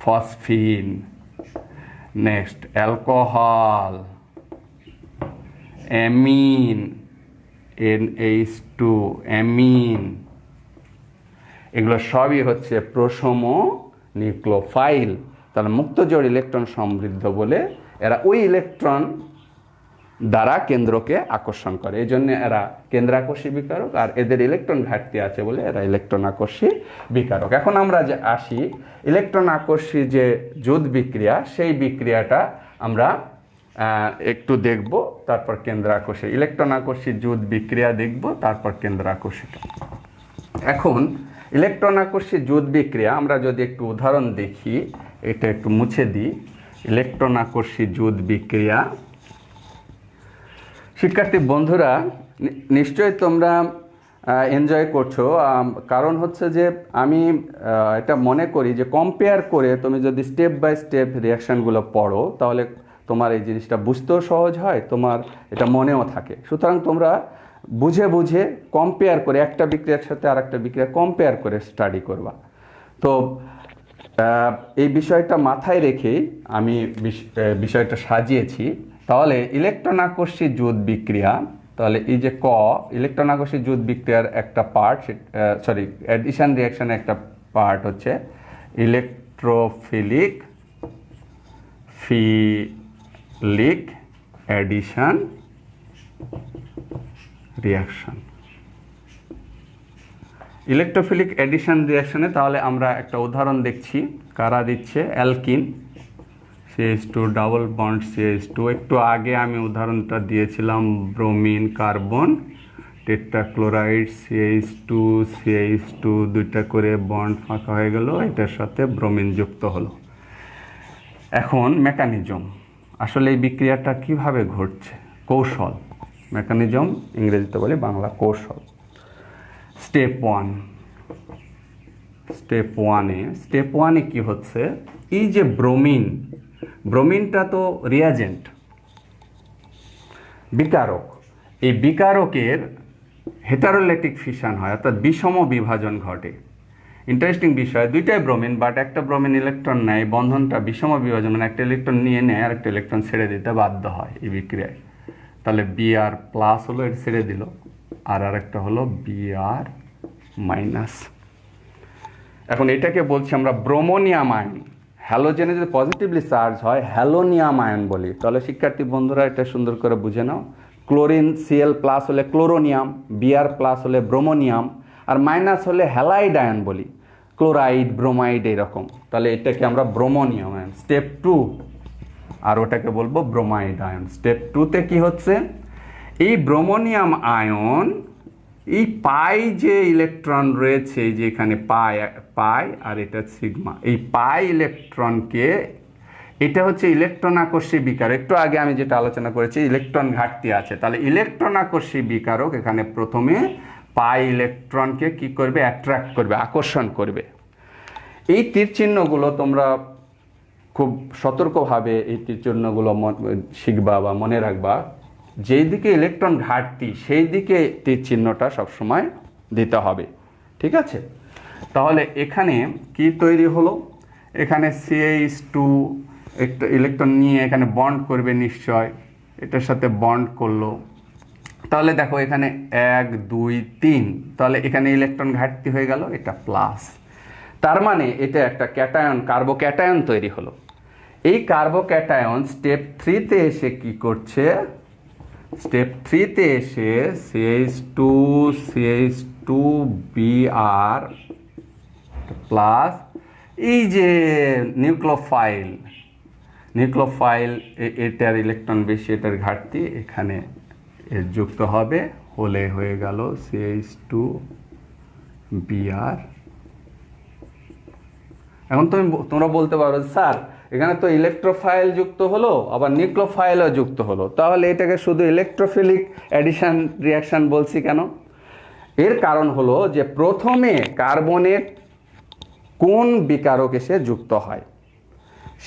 Phosphine, next alcohol, amine, NH2, amine, এগুলো সবই হচ্ছে প্রশম নিউক্লিওফাইল। তাহলে মুক্তজোড় ইলেকট্রন সমৃদ্ধ বলে এরা ওই ইলেকট্রন দ্বারা কেন্দ্রকে আকর্ষণ করে, এই জন্য এরা কেন্দ্রাকর্ষী বিকারক। আর এদের ইলেকট্রন ঘাটতি আছে বলে এরা ইলেকট্রন আকর্ষী বিকারক। এখন আমরা যে আসি ইলেকট্রন আকর্ষী যে যৌথ বিক্রিয়া, সেই বিক্রিয়াটা আমরা একটু দেখব, তারপর কেন্দ্রাকর্ষী ইলেকট্রন আকর্ষী যৌথ বিক্রিয়া দেখব, তারপর কেন্দ্রাকর্ষীটা। এখন ইলেকট্রন আকর্ষী যৌথ বিক্রিয়া আমরা যদি একটু উদাহরণ দেখি, এটা একটু মুছে দিই। ইলেকট্রন আকর্ষী যৌথ বিক্রিয়া, শিক্ষার্থী বন্ধুরা নিশ্চয়ই তোমরা এনজয় করছো, কারণ হচ্ছে যে আমি এটা মনে করি যে কম্পেয়ার করে তুমি যদি স্টেপ বাই স্টেপ রিয়াকশানগুলো পড়ো, তাহলে তোমার এই জিনিসটা বুঝতেও সহজ হয়, তোমার এটা মনেও থাকে। সুতরাং তোমরা বুঝে বুঝে কম্পেয়ার করে একটা বিক্রিয়ার সাথে আর একটা বিক্রিয়া কম্পেয়ার করে স্টাডি করবা। তো এই বিষয়টা মাথায় রেখেই আমি বিষয়টা সাজিয়েছি। তাহলে ইলেকট্রন আকর্ষী যৌথ বিক্রিয়া, তাহলে এই যে ইলেকট্রন আকর্ষী যৌথ বিক্রিয়ার একটা পার্ট, অ্যাডিশন রিয়াকশনের একটা পার্ট হচ্ছে electrophilic addition reaction. Electrophilic addition রিয়াকশনে তাহলে আমরা একটা উদাহরণ দেখছি, কারা দিচ্ছে, alkyne CH2 double bond CH2। একটু আগে আমি উদাহরণটা দিয়েছিলাম ব্রোমিন কার্বন টেট্রাক্লোরাইড CH2 দুইটা করে বন্ড ফাঁকা হয়ে গেল, এটার সাথে ব্রোমিন যুক্ত হলো। এখন মেকানিজম, আসলে এই বিক্রিয়াটা কিভাবে ঘটছে, কৌশল, মেকানিজম ইংরেজিতে বলি, বাংলা কৌশল। স্টেপ ওয়ানে কি হচ্ছে, এই যে ব্রোমিনটা তো রিয়াজেন্ট, বিকারক, এই বিকারকের হেটারোলেটিক ফিশন হয়, অর্থাৎ বিষম বিভাজন ঘটে। ইন্টারেস্টিং বিষয়, দুইটাই ব্রোমিন, বাট একটা ব্রোমিন ইলেকট্রন নেয়, বন্ধনটা বিষম বিভাজন, মানে একটা ইলেকট্রন নিয়ে নেয় আর একটা ইলেকট্রন ছেড়ে দিতে বাধ্য হয় এই বিক্রিয়ায়। তাহলে Br প্লাস হলো, এটা ছেড়ে দিল, আর আরেকটা হলো Br মাইনাস। এখন এটাকে বলছি আমরা ব্রোমোনিয়াম আয়ন। হ্যালোজেনে যদি পজিটিভলি চার্জ হয় হ্যালোনিয়াম আয়ন বলি। তাহলে শিক্ষার্থী বন্ধুরা এটা সুন্দর করে বুঝে নাও, ক্লোরিন Cl প্লাস হলে ক্লোরোনিয়াম, Br প্লাস হলে ব্রোমোনিয়াম, আর মাইনাস হলে হ্যালাইড আয়ন বলি, ক্লোরাইড, ব্রোমাইড, এরকম। তাহলে এটাকে আমরা ব্রোমোনিয়াম আয়ন। স্টেপ 2, আর ওটাকে বলবো ব্রোমাইড আয়ন। স্টেপ 2তে কি হচ্ছে, এই ব্রোমোনিয়াম আয়ন, এই পাই যে ইলেকট্রন রয়েছে, যে এখানে পাই আর এটা সিগমা, এই পাই ইলেকট্রনকে, এটা হচ্ছে ইলেকট্রন আকর্ষী বিকারক। একটু আগে আমি যেটা আলোচনা করেছি, ইলেকট্রন ঘাটতি আছে, তাহলে ইলেকট্রন আকর্ষী বিকারক এখানে প্রথমে পাই ইলেকট্রনকে কি করবে, অ্যাট্রাক্ট করবে, আকর্ষণ করবে। এই তীর চিহ্নগুলো তোমরা খুব সতর্কভাবে এই তীর চিহ্নগুলো শিখবা বা মনে রাখবা। যেই দিকে ইলেকট্রন ঘাটতি সেই দিকে তীর চিহ্নটা সবসময় দিতে হবে, ঠিক আছে? তাহলে এখানে কি তৈরি হলো, এখানে CH2 একটা ইলেকট্রন নিয়ে এখানে বন্ড করবে নিশ্চয়, এটার সাথে বন্ড করলো। তাহলে দেখো এখানে 1 2 3, তাহলে এখানে ইলেকট্রন ঘাটতি হয়ে গেল, এটা প্লাস। তার মানে এটা একটা ক্যাটায়ন, কার্বোক্যাটায়ন তৈরি হলো। এই কার্বোক্যাটায়ন স্টেপ 3তে এসে কি করছে, স্টেপ 3তে এসে CH2 Br প্লাস এই যে নিউক্লিওফাইল, এটার ইলেকট্রন বেশি, এটার ঘাটতি, এখানে এর যুক্ত হবে, হলে হয়ে গেল CH2 Br। এখন তোমরা বলতে পারো স্যার এখানে তো ইলেকট্রোফাইল যুক্ত হলো আবার নিউক্লিওফাইলও যুক্ত হলো, তাহলে এটাকে শুধু ইলেকট্রোফিলিক অ্যাডিশন রিয়াকশন বলছি কেন? এর কারণ হলো যে প্রথমে কার্বনের কোন বিকারক এসে যুক্ত হয়,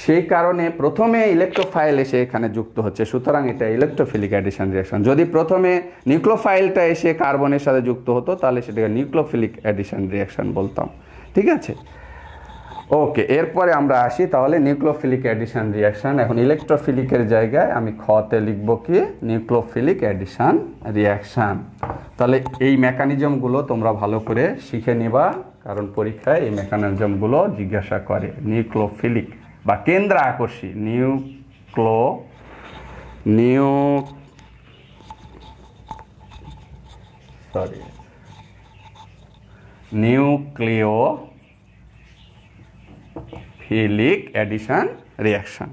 সেই কারণে প্রথমে ইলেকট্রোফাইল এসে এখানে যুক্ত হচ্ছে, সুতরাং এটা ইলেকট্রোফিলিক অ্যাডিশন রিয়াকশন। যদি প্রথমে নিউক্লিওফাইলটা এসে কার্বনের সাথে যুক্ত হতো তাহলে সেটাকে নিউক্লিওফিলিক অ্যাডিশন রিয়াকশন বলতাম, ঠিক আছে? ওকে, এরপরে আমরা আসি তাহলে নিউক্লিওফিলিক অ্যাডিশন রিঅ্যাকশন। এখন ইলেকট্রোফিলিকের জায়গায় আমি খতে লিখব কি নিউক্লিওফিলিক অ্যাডিশন রিঅ্যাকশন। তাহলে এই মেকানিজমগুলো তোমরা ভালো করে শিখে নিবা, কারণ পরীক্ষায় এই মেকানিজমগুলো জিজ্ঞাসা করে। নিউক্লিওফিলিক বা কেন্দ্র আকর্ষী নিউক্লিওফিলিক অ্যাডিশন রিঅ্যাকশন।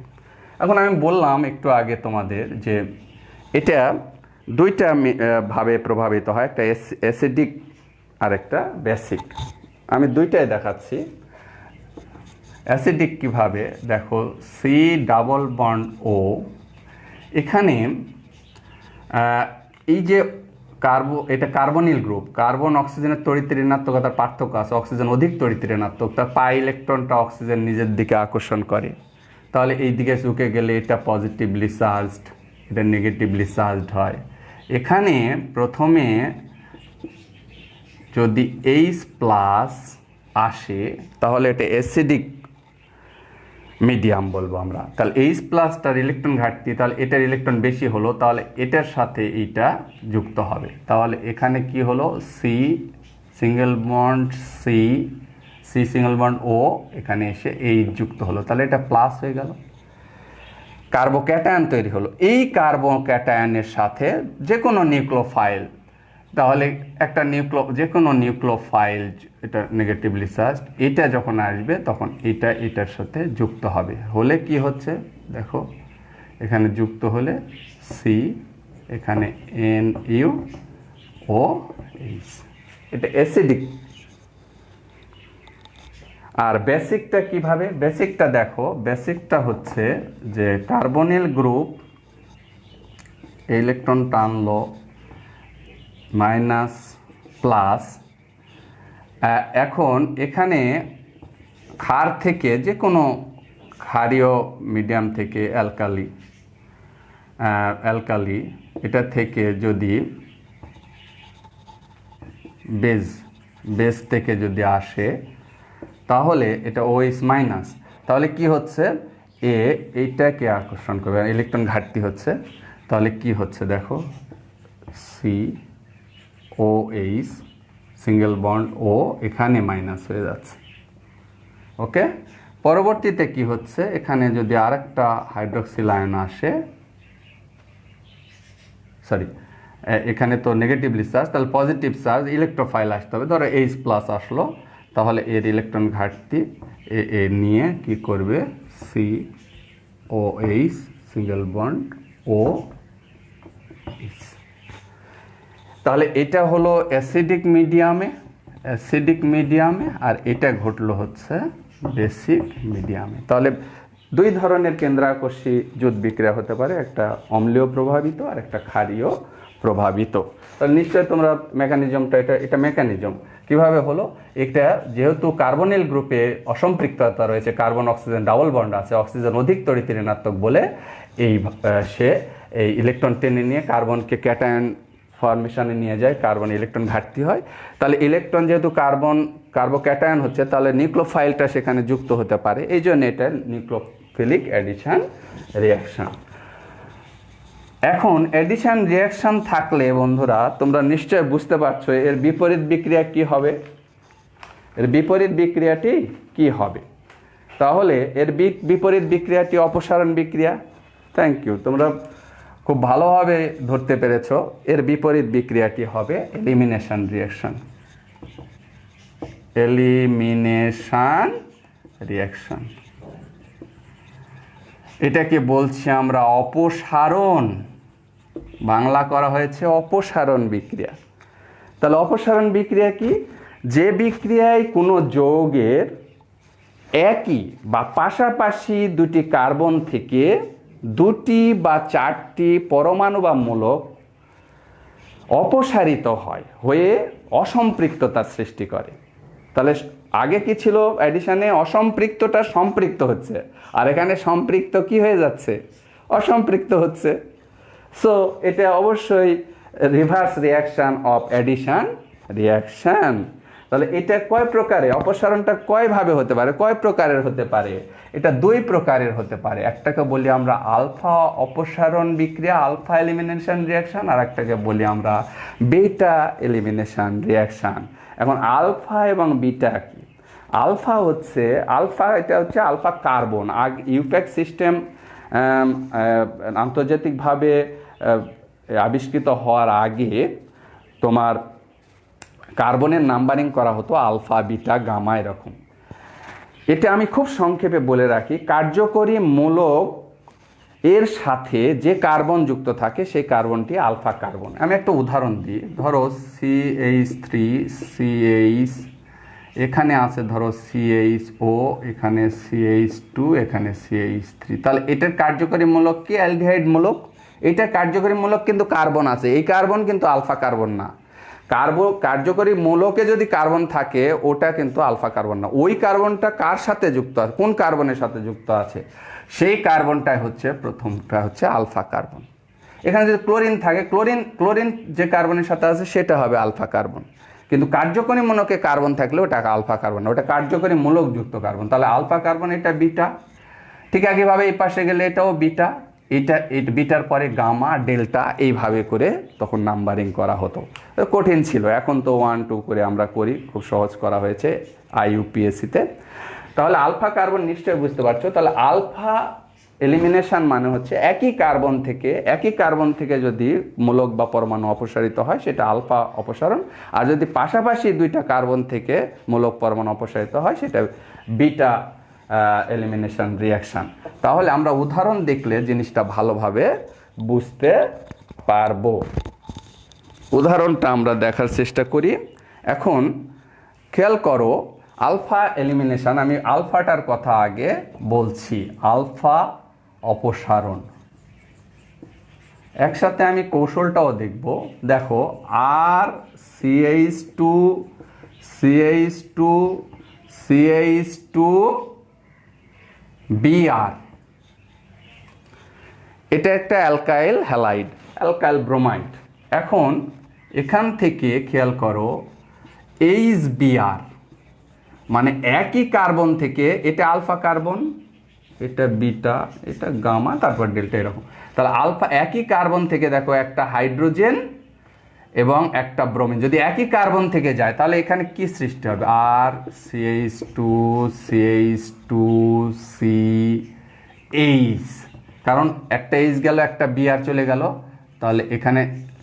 এখন আমি বললাম একটু আগে তোমাদের যে এটা দুইটা ভাবে প্রভাবিত হয়, একটা অ্যাসিডিক আর একটা বেসিক। আমি দুইটাই দেখাচ্ছি। অ্যাসিডিক কিভাবে দেখো, সি ডাবল বন্ড ও, এখানে এই যে এটা কার্বনিল গ্রুপ, কার্বন অক্সিজেনের তড়িৎ ঋণাত্মকতার পার্থক্য আছে, অক্সিজেন অধিক তড়িৎ ঋণাত্মক, তার পাই ইলেকট্রনটা অক্সিজেন নিজের দিকে আকর্ষণ করে। তাহলে এই দিকে ঝুঁকে গেলে এটা পজিটিভলি চার্জড, এটা নেগেটিভলি চার্জড হয়। এখানে প্রথমে যদি H+ আসে তাহলে এটা অ্যাসিডিক মিডিয়াম বলবো আমরা। তাহলে H+টার ইলেকট্রন ঘাটতি, তাহলে এটার ইলেকট্রন বেশি হলো, তাহলে এটার সাথে এইটা যুক্ত হবে। তাহলে এখানে কি হলো, C single bond C single bond ও, এখানে এসে H যুক্ত হলো, তাহলে এটা প্লাস হয়ে গেল, কার্বোক্যাটায়ন তৈরি হলো। এই কার্বোক্যাটায়নের সাথে যে কোনো নিউক্লিওফাইল, তাহলে একটা যে কোনো নিউক্লিওফাইল, এটা নেগেটিভলি চার্জ, এটা যখন আসবে তখন এটা এটার সাথে যুক্ত হবে, হলে কি হচ্ছে দেখো, এখানে যুক্ত হলে সি, এখানে NuOH, এটা অ্যাসিডিক। আর বেসিকটা কিভাবে, বেসিকটা দেখো, বেসিকটা হচ্ছে যে কার্বনিল গ্রুপ ইলেকট্রন টানলো মাইনাস প্লাস, এখন এখানে ক্ষার থেকে, যে কোনো ক্ষারীয় মিডিয়াম থেকে, অ্যালকালি এটা থেকে যদি বেস থেকে যদি আসে তাহলে এটা OH মাইনাস, তাহলে কি হচ্ছে, এইটাকে আকর্ষণ করবে, ইলেকট্রন ঘাটতি হচ্ছে। তাহলে কি হচ্ছে দেখো, COH সিঙ্গেল বন্ড ও, এখানে মাইনাস হয়ে যাচ্ছে। ওকে, পরবর্তীতে কি হচ্ছে, এখানে যদি আরেকটা হাইড্রোক্সিল আয়ন আসে, এখানে তো নেগেটিভলি চার্জ, তাহলে পজিটিভ চার্জ ইলেকট্রোফাইল আসতে হবে। ধরো H+ আসলো, তাহলে এর ইলেকট্রন ঘাটতি এ নিয়ে কি করবে, COH সিঙ্গেল বন্ড ও, তাহলে এটা হলো অ্যাসিডিক মিডিয়ামে, আর এটা ঘটলো হচ্ছে বেসিক মিডিয়ামে। তাহলে দুই ধরনের কেন্দ্রাকর্ষী জোট বিক্রিয়া হতে পারে, একটা অম্লীয় প্রভাবিত আর একটা ক্ষারীয় প্রভাবিত। তাহলে নিশ্চয়ই তোমরা মেকানিজমটা, এটা মেকানিজম কিভাবে হলো, এটা যেহেতু কার্বনিল গ্রুপে অসম্পৃক্ততা রয়েছে, কার্বন অক্সিজেন ডাবল বন্ড আছে, অক্সিজেন অধিক তড়িৎ ঋণাত্মক বলে সে এই ইলেকট্রন টেনে নিয়ে কার্বনকে ক্যাটায়ন ফরমেশনে নিয়ে যায়, কার্বন ইলেকট্রন ঘাটতি হয়। তাহলে ইলেকট্রন যেহেতু কার্বোক্যাটায়ন হচ্ছে, তাহলে নিউক্লিওফাইলটা সেখানে যুক্ত হতে পারে, এই জন্য এটা নিউক্লিওফিলিক অ্যাডিশন রিঅ্যাকশন। এখন অ্যাডিশন রিঅ্যাকশন থাকলে বন্ধুরা তোমরা নিশ্চয় বুঝতে পারছো এর বিপরীত বিক্রিয়া কি হবে, এর বিপরীত বিক্রিয়াটি কি হবে। তাহলে এর বিপরীত বিক্রিয়াটি অপসারণ বিক্রিয়া। থ্যাংক ইউ, তোমরা খুব ভালোভাবে ধরতে পেরেছো। এর বিপরীত বিক্রিয়াটি হবে এলিমিনেশন রিঅ্যাকশন। এটাকে বলছি আমরা অপসারণ, বাংলা করা হয়েছে অপসারণ বিক্রিয়া। তাহলে অপসারণ বিক্রিয়া কি, যে বিক্রিয়ায় কোনো যৌগের একই বা পাশাপাশি দুটি কার্বন থেকে দুটি বা চারটি পরমাণু বা মূলক অপসারিত হয়ে অসম্পৃক্ততার সৃষ্টি করে। তাহলে আগে কি ছিল, অ্যাডিশনে অসম্পৃক্তটা সম্পৃক্ত হচ্ছে, আর এখানে সম্পৃক্ত কি হয়ে যাচ্ছে, অসম্পৃক্ত হচ্ছে। সো এটা অবশ্যই reverse reaction of addition reaction. তাহলে এটা কয় প্রকারে, অপসারণটা কয় ভাবে হতে পারে, কয় প্রকারের হতে পারে? এটা দুই প্রকারের হতে পারে। একটাকে বলি আমরা আলফা অপসারণ বিক্রিয়া, আলফা এলিমিনেশন রিয়াকশন, আর একটাকে বলি আমরা বিটা এলিমিনেশন রিয়াকশন। এখন আলফা এবং বিটা কি? আলফা হচ্ছে এটা হচ্ছে আলফা কার্বন। ইউপ্যাক সিস্টেম আন্তর্জাতিকভাবে আবিষ্কৃত হওয়ার আগে তোমার কার্বনের নাম্বারিং করা হতো আলফা, বিটা, গামা এরকম। এটা আমি খুব সংক্ষেপে বলে রাখি, কার্যকরী মূলক এর সাথে যে কার্বন যুক্ত থাকে সেই কার্বনটি আলফা কার্বন। আমি একটা উদাহরণ দিই, ধরো CH3 CH, এখানে আছে ধরো CHO, এখানে CH2, এখানে CH3। তাহলে এটার কার্যকরী মূলক কি? অ্যালডিহাইড মূলক। এটার কার্যকরী মূলক কিন্তু কার্বন আছে, এই কার্বন কিন্তু আলফা কার্বন না। কার্যকরী মূলকে যদি কার্বন থাকে ওটা কিন্তু আলফা কার্বন না। ওই কার্বনটা কার সাথে যুক্ত আছে, কোন কার্বনের সাথে যুক্ত আছে, সেই কার্বনটাই হচ্ছে প্রথমটা হচ্ছে আলফা কার্বন। এখানে যদি ক্লোরিন থাকে, ক্লোরিন যে কার্বনের সাথে আছে সেটা হবে আলফা কার্বন। কিন্তু কার্যকরী মূলকে কার্বন থাকলে ওটা আলফা কার্বন না, ওটা কার্যকরী মূলক যুক্ত কার্বন। তাহলে আলফা কার্বন, এটা বিটা। ঠিক একইভাবে এই পাশে গেলে এটাও বিটা, এটা বিটার পরে গামা, ডেল্টা, এইভাবে করে তখন নাম্বারিং করা হতো। কঠিন ছিল, এখন তো 1 2 করে আমরা করি, খুব সহজ করা হয়েছে IUPACতে। তাহলে আলফা কার্বন নিশ্চয়ই বুঝতে পারছো। তাহলে আলফা এলিমিনেশন মানে হচ্ছে একই কার্বন থেকে যদি মূলক বা পরমাণু অপসারিত হয় সেটা আলফা অপসারণ, আর যদি পাশাপাশি দুইটা কার্বন থেকে মূলক পরমাণু অপসারিত হয় সেটা বিটা এলিমিনেশন রিয়াকশন। তাহলে আমরা উদাহরণ দেখলে জিনিসটা ভালোভাবে বুঝতে পারবো। উদাহরণটা আমরা দেখার চেষ্টা করি। এখন খেয়াল করো, আলফা এলিমিনেশন, আমি আলফাটার কথা আগে বলছি, আলফা অপসারণ। একসাথে আমি কৌশলটাও দেখব। দেখো, আর CH2 Br, এটা একটা অ্যালকাইল হ্যালাইড, অ্যালকাইল ব্রোমাইড। এখন এখান থেকে খেয়াল করো HBr, মানে একই কার্বন থেকে, এটা আলফা কার্বন, এটা বিটা, এটা গামা, তারপর ডেল্টা, এরকম। তাহলে আলফা একই কার্বন থেকে দেখো একটা হাইড্রোজেন এবং একটা ব্রোমিন যদি একই কার্বন থেকে যায় তাহলে এখানে কি সৃষ্টি হবে? আর CH2CH2CH, কারণ একটা এইচ গেল, একটা বিআর চলে গেল। তাহলে এখানে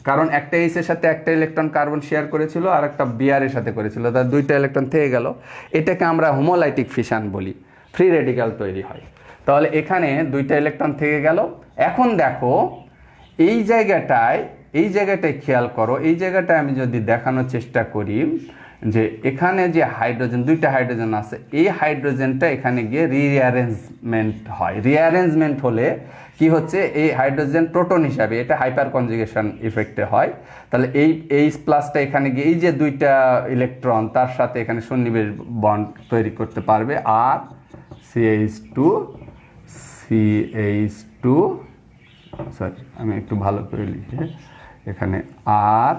কারণ একটা এইচ এর সাথে একটা ইলেকট্রন কার্বন শেয়ার করেছিল আর একটা বিআর এর সাথে করেছিল, তার দুইটা ইলেকট্রন থেকে গেল। এটাকে আমরা হোমোলাইটিক ফিশন বলি, ফ্রি রেডিক্যাল তৈরি হয়। তাহলে এখানে দুইটা ইলেকট্রন থেকে গেল। এখন দেখো এই জায়গাটায় খেয়াল করো, এই জায়গাটায় আমি যদি দেখানোর চেষ্টা করি যে এখানে যে হাইড্রোজেন, দুইটা হাইড্রোজেন আছে, এই হাইড্রোজেনটা এখানে গিয়ে রিঅ্যারেঞ্জমেন্ট হয়। রিঅ্যারেঞ্জমেন্ট হলে কি হচ্ছে, এই হাইড্রোজেন প্রোটন হিসাবে এটা হাইপার কনজুগেশন ইফেক্টে হয়। তাহলে এই এইচ প্লাসটা এখানে গিয়ে এই যে দুইটা ইলেকট্রন তার সাথে এখানে সন্নিবেশ বন্ড তৈরি করতে পারবে। আর CH2 সরি, আমি একটু ভালো করে লিখি, এখানে আর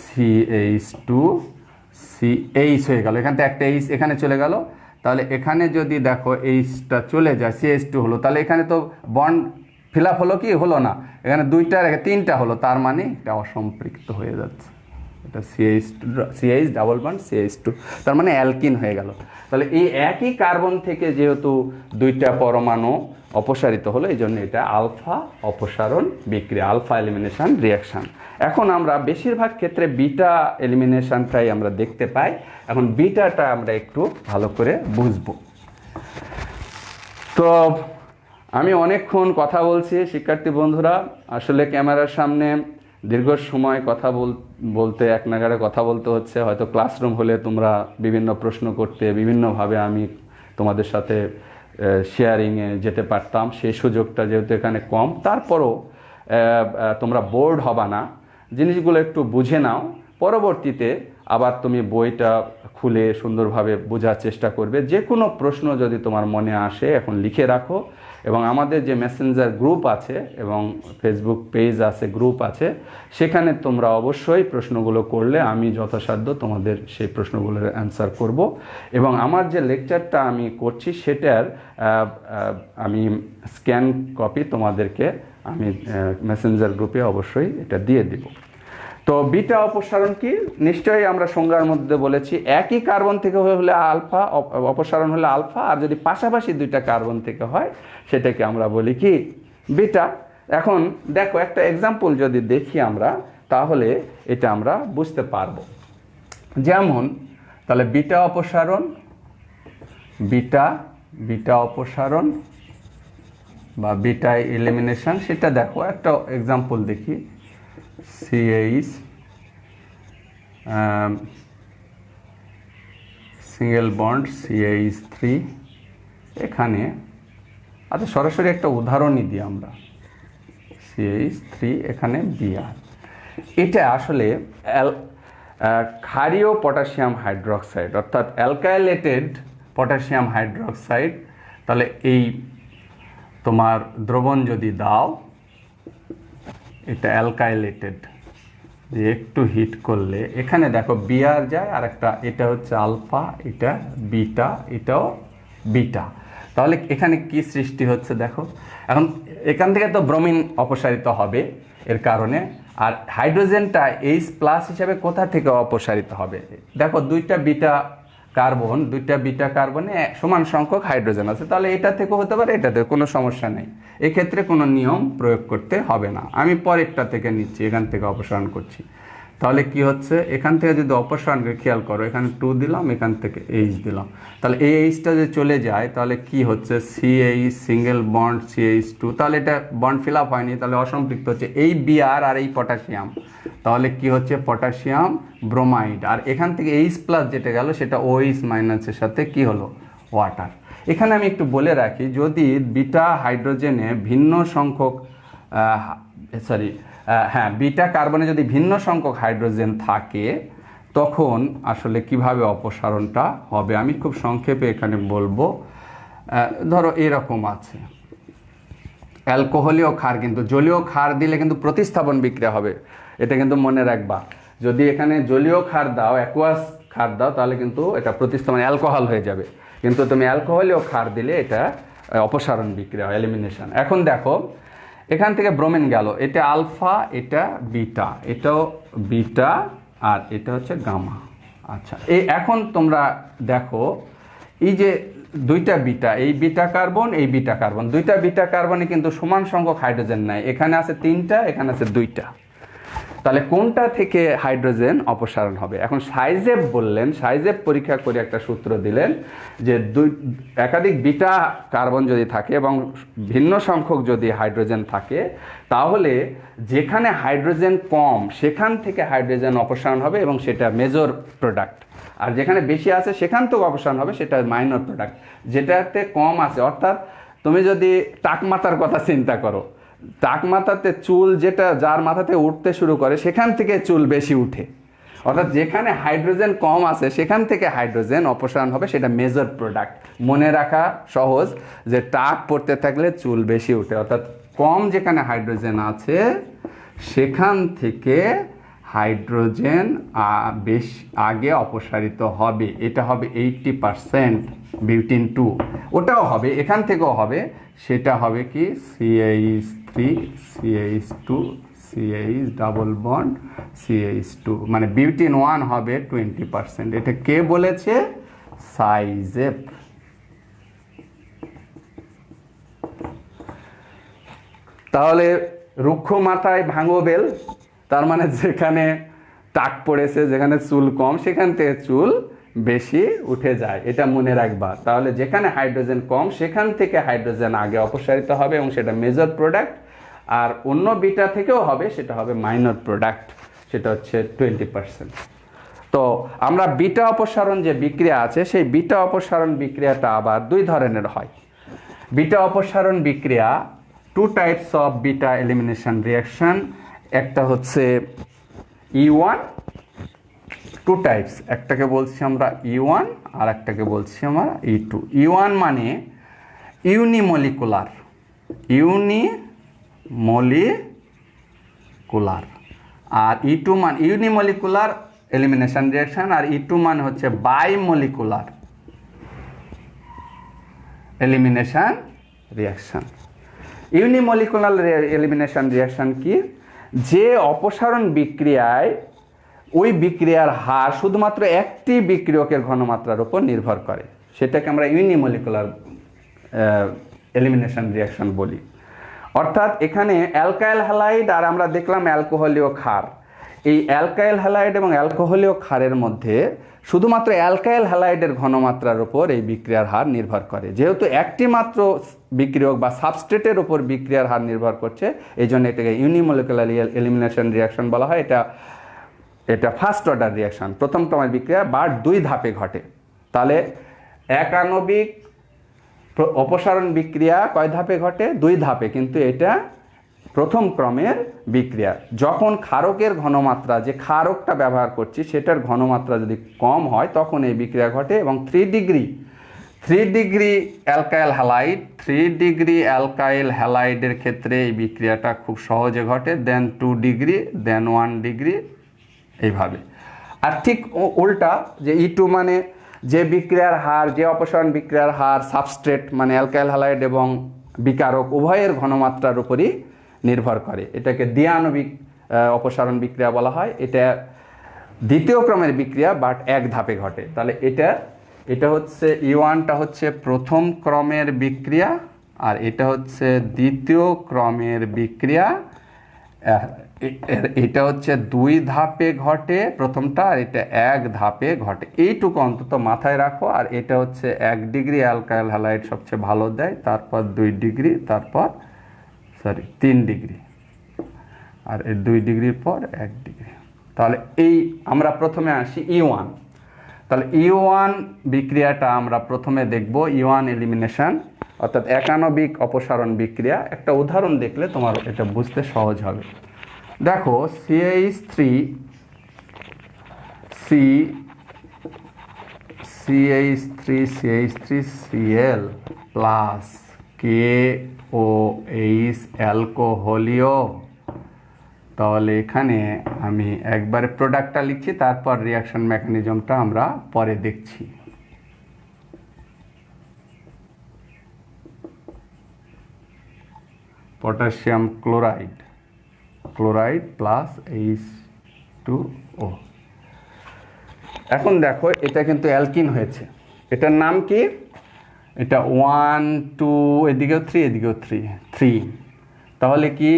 CH2CH হয়ে গেল, এখান থেকে একটা এইচ এখানে চলে গেল। তাহলে এখানে যদি দেখো এইচটা চলে যায়, CH2 হলো, তাহলে এখানে তো বন্ড ফিল আপ হলো কি হলো না, এখানে দুইটা রেখে তিনটা হলো, তার মানে এটা অসম্পৃক্ত হয়ে যাচ্ছে, এটা CH ডাবল বন্ড CH2, তার মানে অ্যালকিন হয়ে গেল। তাহলে এই একই কার্বন থেকে যেহেতু দুইটা পরমাণু অপসারিত হলো, এই জন্য এটা আলফা অপসারণ বিক্রিয়া, আলফা এলিমিনেশন রিয়াকশন। এখন আমরা বেশিরভাগ ক্ষেত্রে বিটা এলিমিনেশনটাই আমরা দেখতে পাই। এখন বিটাটা আমরা একটু ভালো করে বুঝবো। তো আমি অনেকক্ষণ কথা বলছি শিক্ষার্থী বন্ধুরা, আসলে ক্যামেরার সামনে দীর্ঘ সময় কথা বলতে এক নাগাড়ে কথা বলতে হচ্ছে। হয়তো ক্লাসরুম হলে তোমরা বিভিন্ন প্রশ্ন করতে, বিভিন্নভাবে আমি তোমাদের সাথে শেয়ারিংয়ে যেতে পারতাম, সেই সুযোগটা যেহেতু এখানে কম। তারপরও তোমরা বোর্ড হবা না, জিনিসগুলো একটু বুঝে নাও, পরবর্তীতে আবার তুমি বইটা খুলে সুন্দরভাবে বোঝার চেষ্টা করবে। যে কোনো প্রশ্ন যদি তোমার মনে আসে এখন লিখে রাখো, এবং আমাদের যে মেসেঞ্জার গ্রুপ আছে এবং ফেসবুক পেজ আছে, গ্রুপ আছে, সেখানে তোমরা অবশ্যই প্রশ্নগুলো করলে আমি যথাসাধ্য তোমাদের সেই প্রশ্নগুলোর অ্যান্সার করব। এবং আমার যে লেকচারটা আমি করছি সেটার আমি স্ক্যান কপি তোমাদেরকে আমি মেসেঞ্জার গ্রুপে অবশ্যই এটা দিয়ে দিব। তো বিটা অপসারণ কি? নিশ্চয়ই আমরা সংজ্ঞার মধ্যে বলেছি, একই কার্বন থেকে হলে আলফা অপসারণ হলে আলফা, আর যদি পাশাপাশি দুইটা কার্বন থেকে হয় সেটাকে আমরা বলি কি? বিটা। এখন দেখো একটা এক্সাম্পল যদি দেখি আমরা, তাহলে এটা আমরা বুঝতে পারবো। যেমন তাহলে বিটা অপসারণ, বিটা অপসারণ বা বিটা এলিমিনেশন, সেটা দেখো একটা এক্সাম্পল দেখি। CH সিঙ্গেল বন্ড CH3 এখানে, আচ্ছা সরাসরি একটা উদাহরণই দিই আমরা। CH3 এখানে Br, এটা আসলে ক্ষারীয় পটাশিয়াম হাইড্রোক্সাইড, অর্থাৎ অ্যালকাইলেটেড পটাশিয়াম হাইড্রোক্সাইড। তাহলে এই তোমার দ্রবণ যদি দাও, এটা অ্যালকাইলেটেড, যে একটু হিট করলে এখানে দেখো Br যায়, আর একটা এটা হচ্ছে আলফা, এটা বিটা, এটাও বিটা। তাহলে এখানে কি সৃষ্টি হচ্ছে দেখো। এখন এখান থেকে তো ব্রোমিন অপসারিত হবে এর কারণে, আর হাইড্রোজেনটা H+ হিসাবে কোথা থেকে অপসারিত হবে? দেখো দুইটা বিটা কার্বনে সমান সংখ্যক হাইড্রোজেন আছে, তাহলে এটা থেকেও হতে পারে, এটাতে কোনো সমস্যা নেই। এক্ষেত্রে কোনো নিয়ম প্রয়োগ করতে হবে না। আমি পরেরটা থেকে নিচ্ছি, এখান থেকে অপসারণ করছি। তাহলে কি হচ্ছে, এখান থেকে যদি অপসারণ করে খেয়াল করো, এখানে 2 দিলাম, এখান থেকে H দিলাম, তাহলে এই Hটা যে চলে যায়, তাহলে কি হচ্ছে CH সিঙ্গেল বন্ড CH2, তাহলে এটা বন্ড ফিল আপ হয়নি, তাহলে অসম্পৃক্ত হচ্ছে এই Br আর এই পটাশিয়াম, তাহলে কি হচ্ছে পটাশিয়াম ব্রোমাইড। আর এখান থেকে H+ যেটা গেল সেটা OH- এর সাথে কি হলো? ওয়াটার। এখানে আমি একটু বলে রাখি, যদি বিটা হাইড্রোজেনে ভিন্ন সংখ্যক বিটা কার্বনে যদি ভিন্ন সংখ্যক হাইড্রোজেন থাকে, তখন আসলে কিভাবে অপসারণটা হবে আমি খুব সংক্ষেপে এখানে বলবো। ধরো এরকম আছে, অ্যালকোহলীয় ক্ষার, কিন্তু জলীয় ক্ষার দিলে কিন্তু প্রতিস্থাপন বিক্রিয়া হবে, এটা কিন্তু মনে রাখবা। যদি এখানে জলীয় ক্ষার দাও, অ্যাকুয়াস ক্ষার দাও, তাহলে কিন্তু এটা প্রতিস্থাপন অ্যালকোহল হয়ে যাবে, কিন্তু তুমি অ্যালকোহলীয় ক্ষার দিলে এটা অপসারণ বিক্রিয়া, এলিমিনেশন। এখন দেখো এখান থেকে ব্রোমিন গেল, এটা আলফা, এটা বিটা, এটাও বিটা, আর এটা হচ্ছে গামা। আচ্ছা, এখন তোমরা দেখো এই যে দুইটা বিটা, এই বিটা কার্বন, এই বিটা কার্বন, দুইটা বিটা কার্বনে কিন্তু সমান সংখ্যক হাইড্রোজেন নাই, এখানে আছে 3টা, এখানে আছে 2টা। তাহলে কোনটা থেকে হাইড্রোজেন অপসারণ হবে? এখন সাইজেব বললেন, সাইজেব পরীক্ষা করে একটা সূত্র দিলেন যে একাধিক বিটা কার্বন যদি থাকে এবং ভিন্ন সংখ্যক যদি হাইড্রোজেন থাকে, তাহলে যেখানে হাইড্রোজেন কম সেখান থেকে হাইড্রোজেন অপসারণ হবে এবং সেটা মেজর প্রোডাক্ট, আর যেখানে বেশি আছে সেখান থেকে অপসারণ হবে সেটা মাইনর প্রোডাক্ট। যেটাতে কম আছে, অর্থাৎ তুমি যদি টাকমাথার কথা চিন্তা করো, টাকমাথাতে চুল যেটা যার মাথাতে উঠতে শুরু করে সেখান থেকে চুল বেশি উঠে, অর্থাৎ যেখানে হাইড্রোজেন কম আছে সেখান থেকে হাইড্রোজেন অপসারণ হবে, সেটা মেজর প্রোডাক্ট। মনে রাখা সহজ যে টাক পড়তে থাকলে চুল বেশি উঠে, অর্থাৎ কম যেখানে হাইড্রোজেন আছে সেখান থেকে হাইড্রোজেন বেশি আগে অপসারিত হবে, এটা হবে 80% বিউটিন 2, ওটাও হবে, এখান থেকেও হবে, সেটা হবে কি CH3 CH2 CH double bond CH2, মানে বিউটিন 1 হবে 20%। এটা কে বলেছে? সাইজেব। তাহলে রুক্ষ মাথায় ভাঙো বেল, তার মানে যেখানে টাক পড়েছে, যেখানে চুল কম সেখান থেকে চুল বেশি উঠে যায়, এটা মনে রাখবা। তাহলে যেখানে হাইড্রোজেন কম সেখান থেকে হাইড্রোজেন আগে অপসারিত হবে এবং সেটা মেজর প্রোডাক্ট, আর অন্য বিটা থেকেও হবে, সেটা হবে মাইনর প্রোডাক্ট, সেটা হচ্ছে 20%। তো আমরা বিটা অপসারণ যে বিক্রিয়া আছে সেই বিটা অপসারণ বিক্রিয়াটা আবার 2 ধরনের হয়। বিটা অপসারণ বিক্রিয়া 2 types of beta elimination reaction, একটা হচ্ছে E1 টু টাইপস, একটাকে বলছি আমরা E1 আর একটাকে বলছি আমরা E2। E1 মানে ইউনিমলিকুলার, আর E2 মানে ইউনিমলিকুলার এলিমিনেশন রিঅ্যাকশন, আর E2 মানে হচ্ছে বাইমলিকুলার এলিমিনেশন রিঅ্যাকশন। ইউনিমলিকুলার এলিমিনেশন রিঅ্যাকশন কি? যে অপসারণ বিক্রিয়ায় ওই বিক্রিয়ার হার শুধুমাত্র একটি বিক্রিয়কের ঘনমাত্রার উপর নির্ভর করে, সেটাকে আমরা ইউনিমলিকুলার এলিমিনেশন রিঅ্যাকশন বলি। অর্থাৎ এখানে অ্যালকাইল হ্যালাইড আর আমরা দেখলাম অ্যালকোহলীয় ক্ষার, এই অ্যালকাইল হ্যালাইড এবং অ্যালকোহলীয় ক্ষারের মধ্যে শুধুমাত্র অ্যালকাইল হ্যালাইডের ঘনমাত্রার উপর এই বিক্রিয়ার হার নির্ভর করে। যেহেতু একটি মাত্র বিক্রিয়ক বা সাবস্ট্রেটের উপর বিক্রিয়ার হার নির্ভর করছে, এই জন্য এটাকে ইউনিমলিকুলার এলিমিনেশন রিঅ্যাকশন বলা হয়। এটা ফার্স্ট অর্ডার রিঅ্যাকশন, প্রথম ক্রমের বিক্রিয়া, বাট 2 ধাপে ঘটে। তাহলে এক আণবিক অপসারণ বিক্রিয়া কয় ধাপে ঘটে? 2 ধাপে, কিন্তু এটা প্রথম ক্রমের বিক্রিয়া। যখন ক্ষারকের ঘনমাত্রা, যে ক্ষারকটা ব্যবহার করছি সেটার ঘনমাত্রা যদি কম হয় তখন এই বিক্রিয়া ঘটে। এবং 3 degree alkyl halide, 3 degree alkyl হ্যালাইডের ক্ষেত্রে এই বিক্রিয়াটা খুব সহজে ঘটে, দেন 2 ডিগ্রি, দেন 1 ডিগ্রি, এইভাবে। আর ঠিক উল্টা, যে E2 মানে যে বিক্রিয়ার হার, যে অপসারণ বিক্রিয়ার হার সাবস্ট্রেট মানে অ্যালকাইল হ্যালাইড এবং বিকারক উভয়ের ঘনমাত্রার উপরই নির্ভর করে, এটাকে দ্বিআণবিক অপসারণ বিক্রিয়া বলা হয়। এটা দ্বিতীয় ক্রমের বিক্রিয়া, বাট 1 ধাপে ঘটে। তাহলে এটা হচ্ছে E1টা হচ্ছে প্রথম ক্রমের বিক্রিয়া, আর এটা হচ্ছে দ্বিতীয় ক্রমের বিক্রিয়া। এটা হচ্ছে 2 ধাপে ঘটে প্রথমটা, আর এটা 1 ধাপে ঘটে। এইটুকু অন্তত মাথায় রাখো। আর এটা হচ্ছে 1 ডিগ্রি অ্যালকাইল হ্যালাইড সবচেয়ে ভালো দেয়, তারপর 2 ডিগ্রি, তারপর 3 ডিগ্রি, আর এই 2 ডিগ্রির পর 1 ডিগ্রি। তাহলে এই আমরা প্রথমে আসি E1। তাহলে E1 বিক্রিয়াটা আমরা প্রথমে দেখব, E1 এলিমিনেশন, অর্থাৎ একাণবিক অপসারণ বিক্রিয়া। একটা উদাহরণ দেখলে তোমার এটা বুঝতে সহজ হবে। দেখো CH3Cl প্লাস KOH অ্যালকোহলীয়। তাহলে এখানে আমি একবারে প্রোডাক্টটা লিখছি, তারপর রিঅ্যাকশন মেকানিজমটা আমরা পরে দেখছি। Potassium chloride plus H2O। এখন দেখো এটা কিন্তু অ্যালকিন হয়েছে। এটার নাম কি? এটা 1 2, এদিকেও 3, এদিকেও 3। তাহলে কি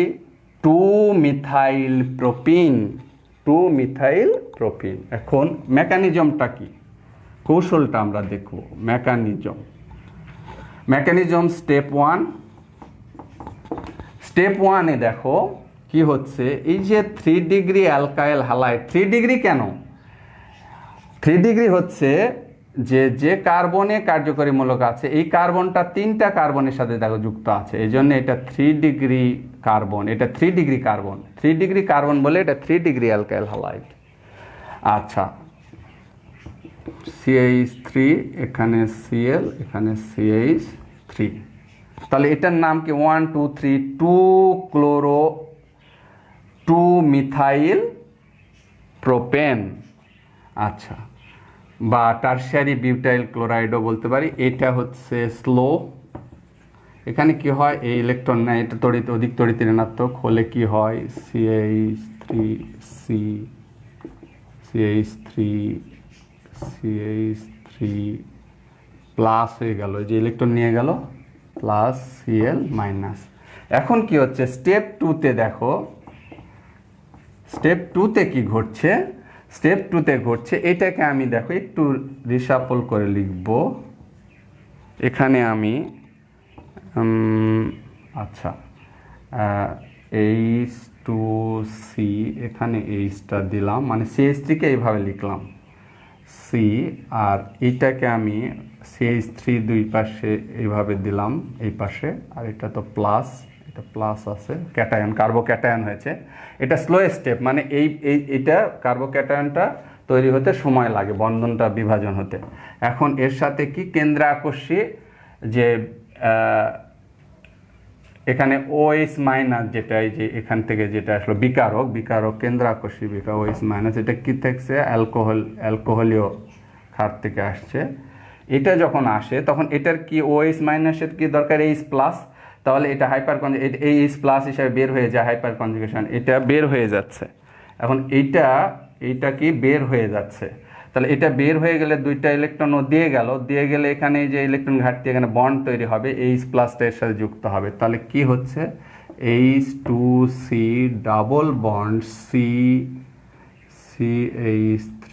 2 মিথাইল প্রোপিন। এখন মেকানিজমটা কি, কৌশলটা আমরা দেখব। মেকানিজম স্টেপ 1 দেখো কি হচ্ছে। এই যে 3 ডিগ্রি অ্যালকাইল হ্যালাইড, 3 ডিগ্রি কেন? 3 ডিগ্রি হচ্ছে যে কার্বনে কার্যকরী মূলক আছে, এই কার্বনটা 3টা কার্বনের সাথে দেখো যুক্ত আছে, এই জন্য এটা 3 ডিগ্রি কার্বন। এটা 3 ডিগ্রি কার্বন, 3 ডিগ্রি কার্বন বলে এটা 3 ডিগ্রি অ্যালকাইল হ্যালাইড। আচ্ছা, CH3, এখানে Cl, এখানে CH3। তাহলে এটার নাম কি? 1 2 3, 2 মিথাইল প্রোপেন। আচ্ছা, বা টারশিয়ারি বিউটাইল ক্লোরাইডও বলতে পারি। এটা হচ্ছে স্লো। এখানে কি হয়, এই ইলেকট্রন না, এটা অধিক তড়িৎ ঋণাত্মক হলে কি হয়, CH3 প্লাস হয়ে গেল, যে ইলেকট্রন নিয়ে গেল, প্লাস Cl মাইনাস। এখন কি হচ্ছে স্টেপ 2তে দেখো, স্টেপ 2তে কি ঘটছে? স্টেপ 2তে ঘটছে, এটাকে আমি দেখো একটু রিসাফল করে লিখব। এখানে আমি আচ্ছা H2C, এখানে Hটা দিলাম, মানে CH3কে এইভাবে লিখলাম C, আর এইটাকে আমি CH3 দুই পাশে এইভাবে দিলাম, এই পাশে, আর এটা তো প্লাস, এটা প্লাস আছে, ক্যাটায়ন, কার্বোক্যাটায়ন হয়েছে। এটা স্লো স্টেপ, মানে এইটা কার্বোক্যাটায়নটা তৈরি হতে সময় লাগে, বন্ধনটা বিভাজন হতে। এখন এর সাথে কি কেন্দ্রাকর্ষী যে এখানে OH মাইনাস, যেটা এই যে এখান থেকে যেটা আসলো বিকারক, কেন্দ্রাকর্ষী বিকারক OH মাইনাস, এটা কি থাকছে অ্যালকোহলীয় ক্ষার থেকে আসছে। এটা যখন আসে তখন এটার কি OH মাইনাসের কি দরকার H প্লাস, তাহলে এটা হাইপার এই H প্লাস হিসাবে বের হয়ে যায়, হাইপার কনজুগেশন এটা বের হয়ে যাচ্ছে। এখন এইটা কি বের হয়ে যাচ্ছে, তাহলে এটা বের হয়ে গেলে দুইটা ইলেকট্রনও দিয়ে গেলে এখানে যে ইলেকট্রন ঘাটতি, এখানে বন্ড তৈরি হবে, H প্লাসটা এর সাথে যুক্ত হবে। তাহলে কি হচ্ছে H2C double bond CH3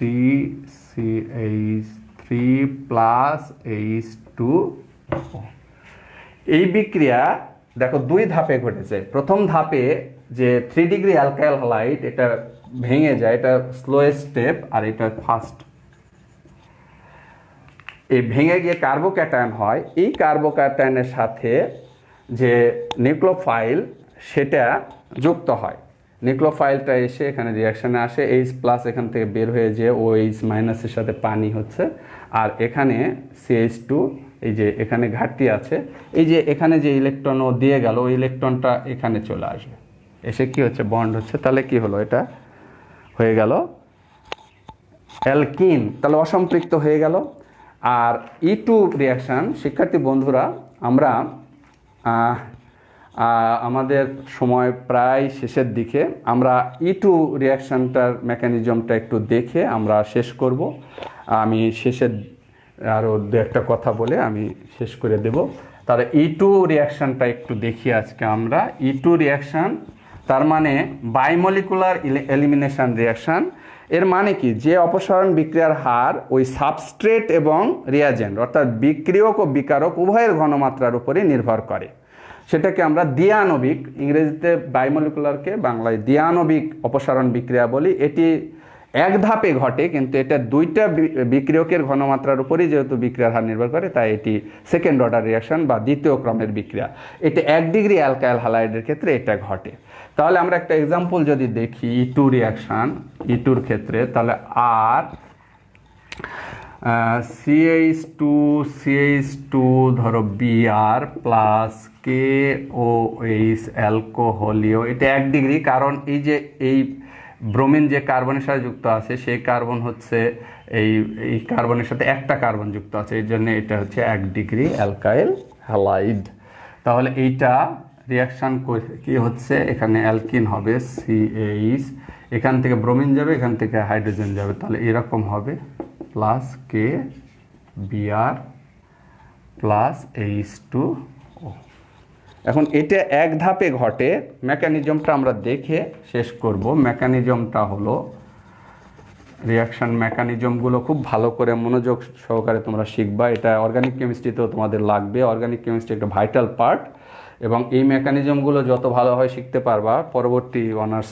plus H2। এই বিক্রিয়া দেখো দুই ধাপে ঘটেছে। প্রথম ধাপে যে 3 ডিগ্রি অ্যালকাইল হ্যালাইড এটা ভেঙে যায়, এটা স্লোয়েস্ট স্টেপ, আর এটা ফাস্ট। এই ভেঙে গিয়ে কার্বোক্যাটায়ন হয়, এই কার্বোক্যাটায়নের সাথে যে নিউক্লিওফাইল সেটা যুক্ত হয়। নিউক্লিওফাইলটা এসে এখানে রিয়াকশানে আসে, H প্লাস এখান থেকে বের হয়ে যেয়ে OH মাইনাসের সাথে পানি হচ্ছে, আর এখানে CH2 এই যে এখানে ঘাটতি আছে, এই যে এখানে যে ইলেকট্রন ও দিয়ে গেল, ওই ইলেকট্রনটা এখানে চলে আসবে, এসে কি হচ্ছে বন্ড হচ্ছে। তাহলে কি হলো, এটা হয়ে গেল অ্যালকিন, তাহলে অসম্পৃক্ত হয়ে গেল। আর E2 রিয়াকশান, শিক্ষার্থী বন্ধুরা আমরা আমাদের সময় প্রায় শেষের দিকে, আমরা E2 রিয়াকশানটার মেকানিজমটা একটু দেখে আমরা শেষ করব। আমি শেষের আরও দু একটা কথা বলে আমি শেষ করে দেব। তাহলে E2 রিয়াকশানটা একটু দেখি আজকে আমরা। E2 রিয়াকশান তার মানে বাইমলিকুলার এলিমিনেশন রিয়াকশান। এর মানে কি, যে অপসারণ বিক্রিয়ার হার ওই সাবস্ট্রেট এবং রিয়াজেন্ট অর্থাৎ বিক্রিয়ক ও বিকারক উভয়ের ঘনমাত্রার উপরই নির্ভর করে। সেটাকে আমরা দ্বিআণবিক, ইংরেজিতে বাইমলিকুলারকে বাংলায় দ্বিআণবিক অপসারণ বিক্রিয়া বলি। এটি এক ধাপে ঘটে, কিন্তু এটা দুইটা বিক্রিয়কের ঘনমাত্রার উপরই যেহেতু বিক্রিয়ার হার নির্ভর করে, তাই এটি সেকেন্ড অর্ডার রিয়াকশন বা দ্বিতীয় ক্রমের বিক্রিয়া। এটি 1 ডিগ্রি অ্যালকাইল হ্যালাইডের ক্ষেত্রে এটা ঘটে। তাহলে আমরা একটা এক্সাম্পল যদি দেখি E2 রিয়াকশন, E2 এর ক্ষেত্রে, তাহলে আর CH2 ধরো Br প্লাস KOH অ্যালকোহলীয়, এটা 1 ডিগ্রি, কারণ এই ব্রোমিন যে কার্বনের সাথে যুক্ত আছে সেই কার্বন হচ্ছে এই কার্বনের সাথে একটা কার্বন যুক্ত আছে, এই জন্য এটা হচ্ছে 1 ডিগ্রি অ্যালকাইল হ্যালাইড। তাহলে এইটা রিয়াকশান কি হচ্ছে, এখানে অ্যালকিন হবে CH, এখান থেকে ব্রোমিন যাবে, এখান থেকে হাইড্রোজেন যাবে, তাহলে এরকম হবে প্লাস KBr প্লাস H2O। এখন এটা এক ধাপে ঘটে, মেকানিজমটা আমরা দেখে শেষ করব। মেকানিজমটা হলো, রিয়াকশান মেকানিজমগুলো খুব ভালো করে মনোযোগ সহকারে তোমরা শিখবা। এটা অর্গানিক কেমিস্ট্রিতেও তোমাদের লাগবে, অর্গানিক কেমিস্ট্রি একটা ভাইটাল পার্ট, এবং এই মেকানিজমগুলো যত ভালোভাবে শিখতে পারবা, পরবর্তী honours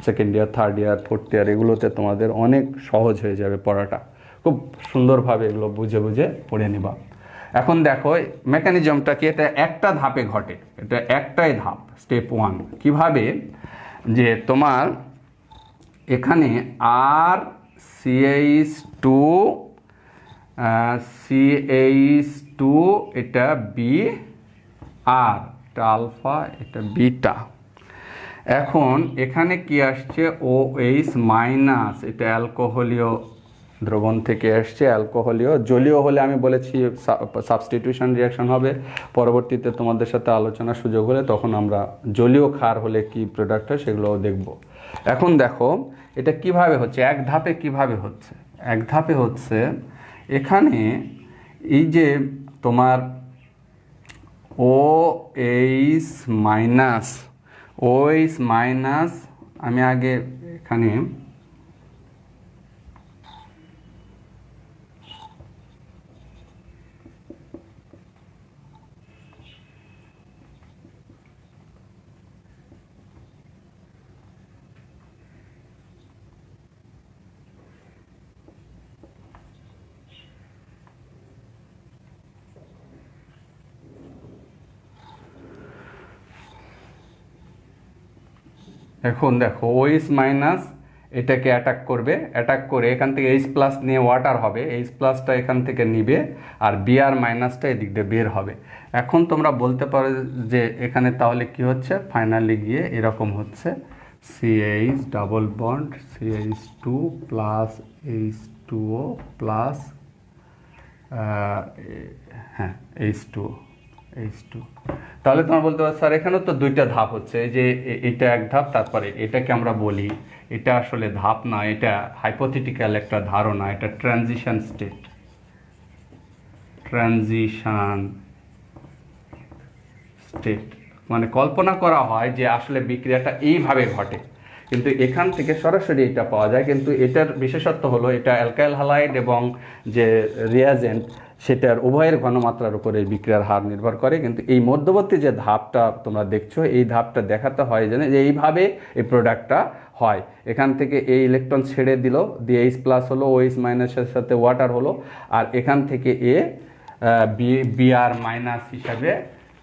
second year, third year, fourth year এগুলোতে তোমাদের অনেক সহজ হয়ে যাবে পড়াটা। খুব সুন্দরভাবে এগুলো বুঝে বুঝে পড়ে নিবা। এখন দেখো মেকানিজমটা কি, এটা একটা ধাপে ঘটে, এটা একটাই ধাপ, স্টেপ 1। কিভাবে, যে তোমার এখানে আর CH2 এটা বি, আর এটা আলফা, এটা বিটা। এখন এখানে কি আসছে OH মাইনাস, এটা অ্যালকোহলীয় দ্রবণ থেকে আসছে, অ্যালকোহলীয়। জলীয় হলে আমি বলেছি সাবস্টিটিউশন রিয়াকশন হবে, পরবর্তীতে তোমাদের সাথে আলোচনার সুযোগ হলে তখন আমরা জলীয় ক্ষার হলে কি প্রোডাক্ট হয় সেগুলোও দেখব। এখন দেখো এটা কিভাবে হচ্ছে, এক ধাপে কিভাবে হচ্ছে। এক ধাপে হচ্ছে, এখানে এই যে তোমার OH মাইনাস, আমি আগে এখানে এখন দেখো OH মাইনাস এটাকে অ্যাটাক করবে, অ্যাটাক করে এখান থেকে এইচ প্লাস নিয়ে ওয়াটার হবে, এইচ প্লাসটা এখান থেকে নিবে আর বিআর মাইনাসটা এদিক দিয়ে বের হবে। এখন তোমরা বলতে পারো যে এখানে তাহলে কি হচ্ছে, ফাইনালি গিয়ে এরকম হচ্ছে CH double bond CH2 plus H2O plus হ্যাঁ H2। তাহলে তোমার বলতে পারো স্যার এখানেও তো দুইটা ধাপ হচ্ছে, এই যে এটা এক ধাপ, তারপরে এটাকে আমরা বলি এটা আসলে ধাপ না, এটা হাইপোথেটিক্যাল একটা ধারণা, এটা ট্রানজিশন স্টেট, মানে কল্পনা করা হয় যে আসলে বিক্রিয়াটা এইভাবে ঘটে, কিন্তু এখান থেকে সরাসরি এটা পাওয়া যায়। কিন্তু এটার বিশেষত্ব হলো এটা অ্যালকাইল হ্যালাইড এবং যে রিয়াজেন্ট সেটার উভয়ের ঘনমাত্রার উপরে এই বিক্রিয়ার হার নির্ভর করে। কিন্তু এই মধ্যবর্তী যে ধাপটা তোমরা দেখছো, এই ধাপটা দেখাতে হয় যে এইভাবে এই প্রোডাক্টটা হয়। এখান থেকে এই ইলেকট্রন ছেড়ে দিল, দিয়ে এইচ প্লাস হলো, ওএইচ মাইনাসের সাথে ওয়াটার হলো, আর এখান থেকে বিআর মাইনাস হিসাবে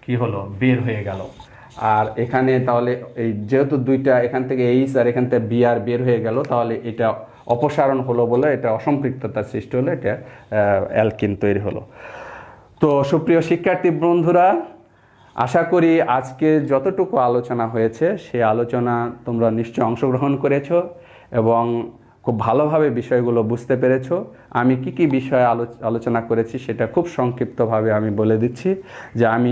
কি হলো, বের হয়ে গেল। আর এখানে তাহলে এই যেহেতু দুইটা এখান থেকে এইচ আর এখান থেকে বিআর বের হয়ে গেল, তাহলে এটা অপসারণ হলো বলে এটা অসম্পৃক্ততার সৃষ্টি হলো, এটা অ্যালকিন তৈরি হলো। তো সুপ্রিয় শিক্ষার্থী বন্ধুরা, আশা করি আজকে যতটুকু আলোচনা হয়েছে সেই আলোচনা তোমরা নিশ্চয়ই অংশগ্রহণ করেছো এবং খুব ভালোভাবে বিষয়গুলো বুঝতে পেরেছো। আমি কি বিষয়ে আলোচনা করেছি সেটা খুব সংক্ষিপ্তভাবে আমি বলে দিচ্ছি, যে আমি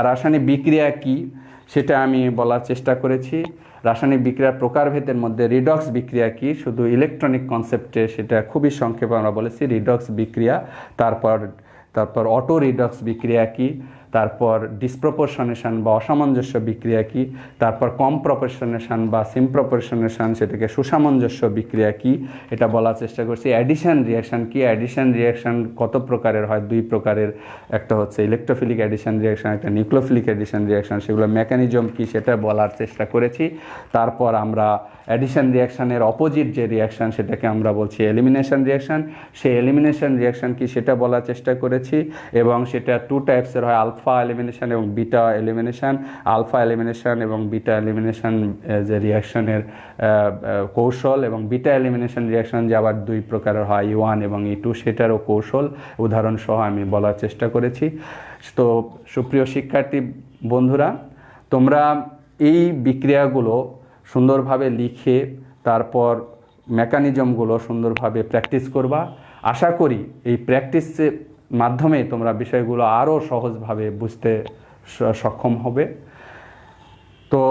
রাসায়নিক বিক্রিয়া কি সেটা আমি বলার চেষ্টা করেছি। রাসায়নিক বিক্রিয়ার প্রকারভেদের মধ্যে রিডক্স বিক্রিয়া কি, শুধু ইলেকট্রনিক কনসেপ্টে সেটা খুবই সংক্ষেপে আমরা বলেছি রিডক্স বিক্রিয়া। তারপর অটো রিডক্স বিক্রিয়া কি, তারপর ডিসপ্রপোর্শনেশন বা অসামঞ্জস্য বিক্রিয়া কি, তারপর কম প্রপোর্শনেশন বা সিমপ্রপোর্শনেশন সেটাকে সুসামঞ্জস্য বিক্রিয়া কি এটা বলার চেষ্টা করছি। অ্যাডিশন রিয়াকশান কি, অ্যাডিশন রিয়াকশান কত প্রকারের হয়, দুই প্রকারের, একটা হচ্ছে ইলেকট্রোফিলিক অ্যাডিশন রিয়াকশান, একটা নিউক্লিওফিলিক অ্যাডিশন রিয়াকশান, সেগুলো মেকানিজম কি সেটা বলার চেষ্টা করেছি। তারপর আমরা অ্যাডিশন রিয়াকশানের অপোজিট যে রিয়াকশান সেটাকে আমরা বলছি এলিমিনেশন রিয়াকশান, সেই এলিমিনেশন রিয়াকশান কি সেটা বলার চেষ্টা করেছি। এবং সেটা টু টাইপসের হয়, আলফা এলিমিনেশন এবং বিটা এলিমিনেশন। আলফা এলিমিনেশন এবং বিটা এলিমিনেশন যে রিয়াকশনের কৌশল, এবং বিটা এলিমিনেশন রিয়াকশন যে আবার দুই প্রকারের হয়, E1 এবং E2, সেটারও কৌশল উদাহরণ সহ আমি বলার চেষ্টা করেছি। তো সুপ্রিয় শিক্ষার্থী বন্ধুরা, তোমরা এই বিক্রিয়াগুলো সুন্দরভাবে লিখে তারপর মেকানিজমগুলো সুন্দরভাবে প্র্যাকটিস করবা। আশা করি এই প্র্যাকটিসের মাধ্যমে তোমরা বিষয়গুলো আরও সহজভাবে বুঝতে সক্ষম হবে। তো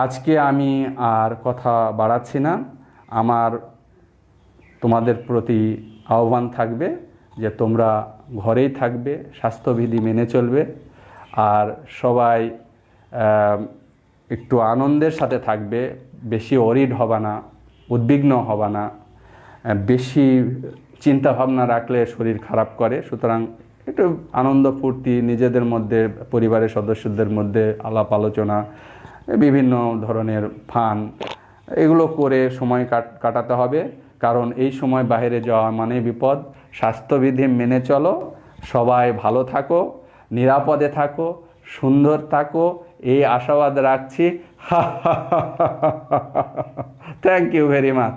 আজকে আমি আর কথা বাড়াচ্ছি না, আমার তোমাদের প্রতি আহ্বান থাকবে যে তোমরা ঘরেই থাকবে, স্বাস্থ্যবিধি মেনে চলবে, আর সবাই একটু আনন্দের সাথে থাকবে, বেশি অরিড হবে না, উদ্বিগ্ন হবে না। বেশি চিন্তা ভাবনা রাখলে শরীর খারাপ করে, সুতরাং একটু আনন্দ ফুর্তি নিজেদের মধ্যে, পরিবারের সদস্যদের মধ্যে আলাপ আলোচনা, বিভিন্ন ধরনের ফান, এগুলো করে সময় কাটাতে হবে। কারণ এই সময় বাইরে যাওয়া মানে বিপদ। স্বাস্থ্যবিধি মেনে চলো, সবাই ভালো থাকো, নিরাপদে থাকো, সুন্দর থাকো, এই আশাবাদ রাখছি। Thank you very much.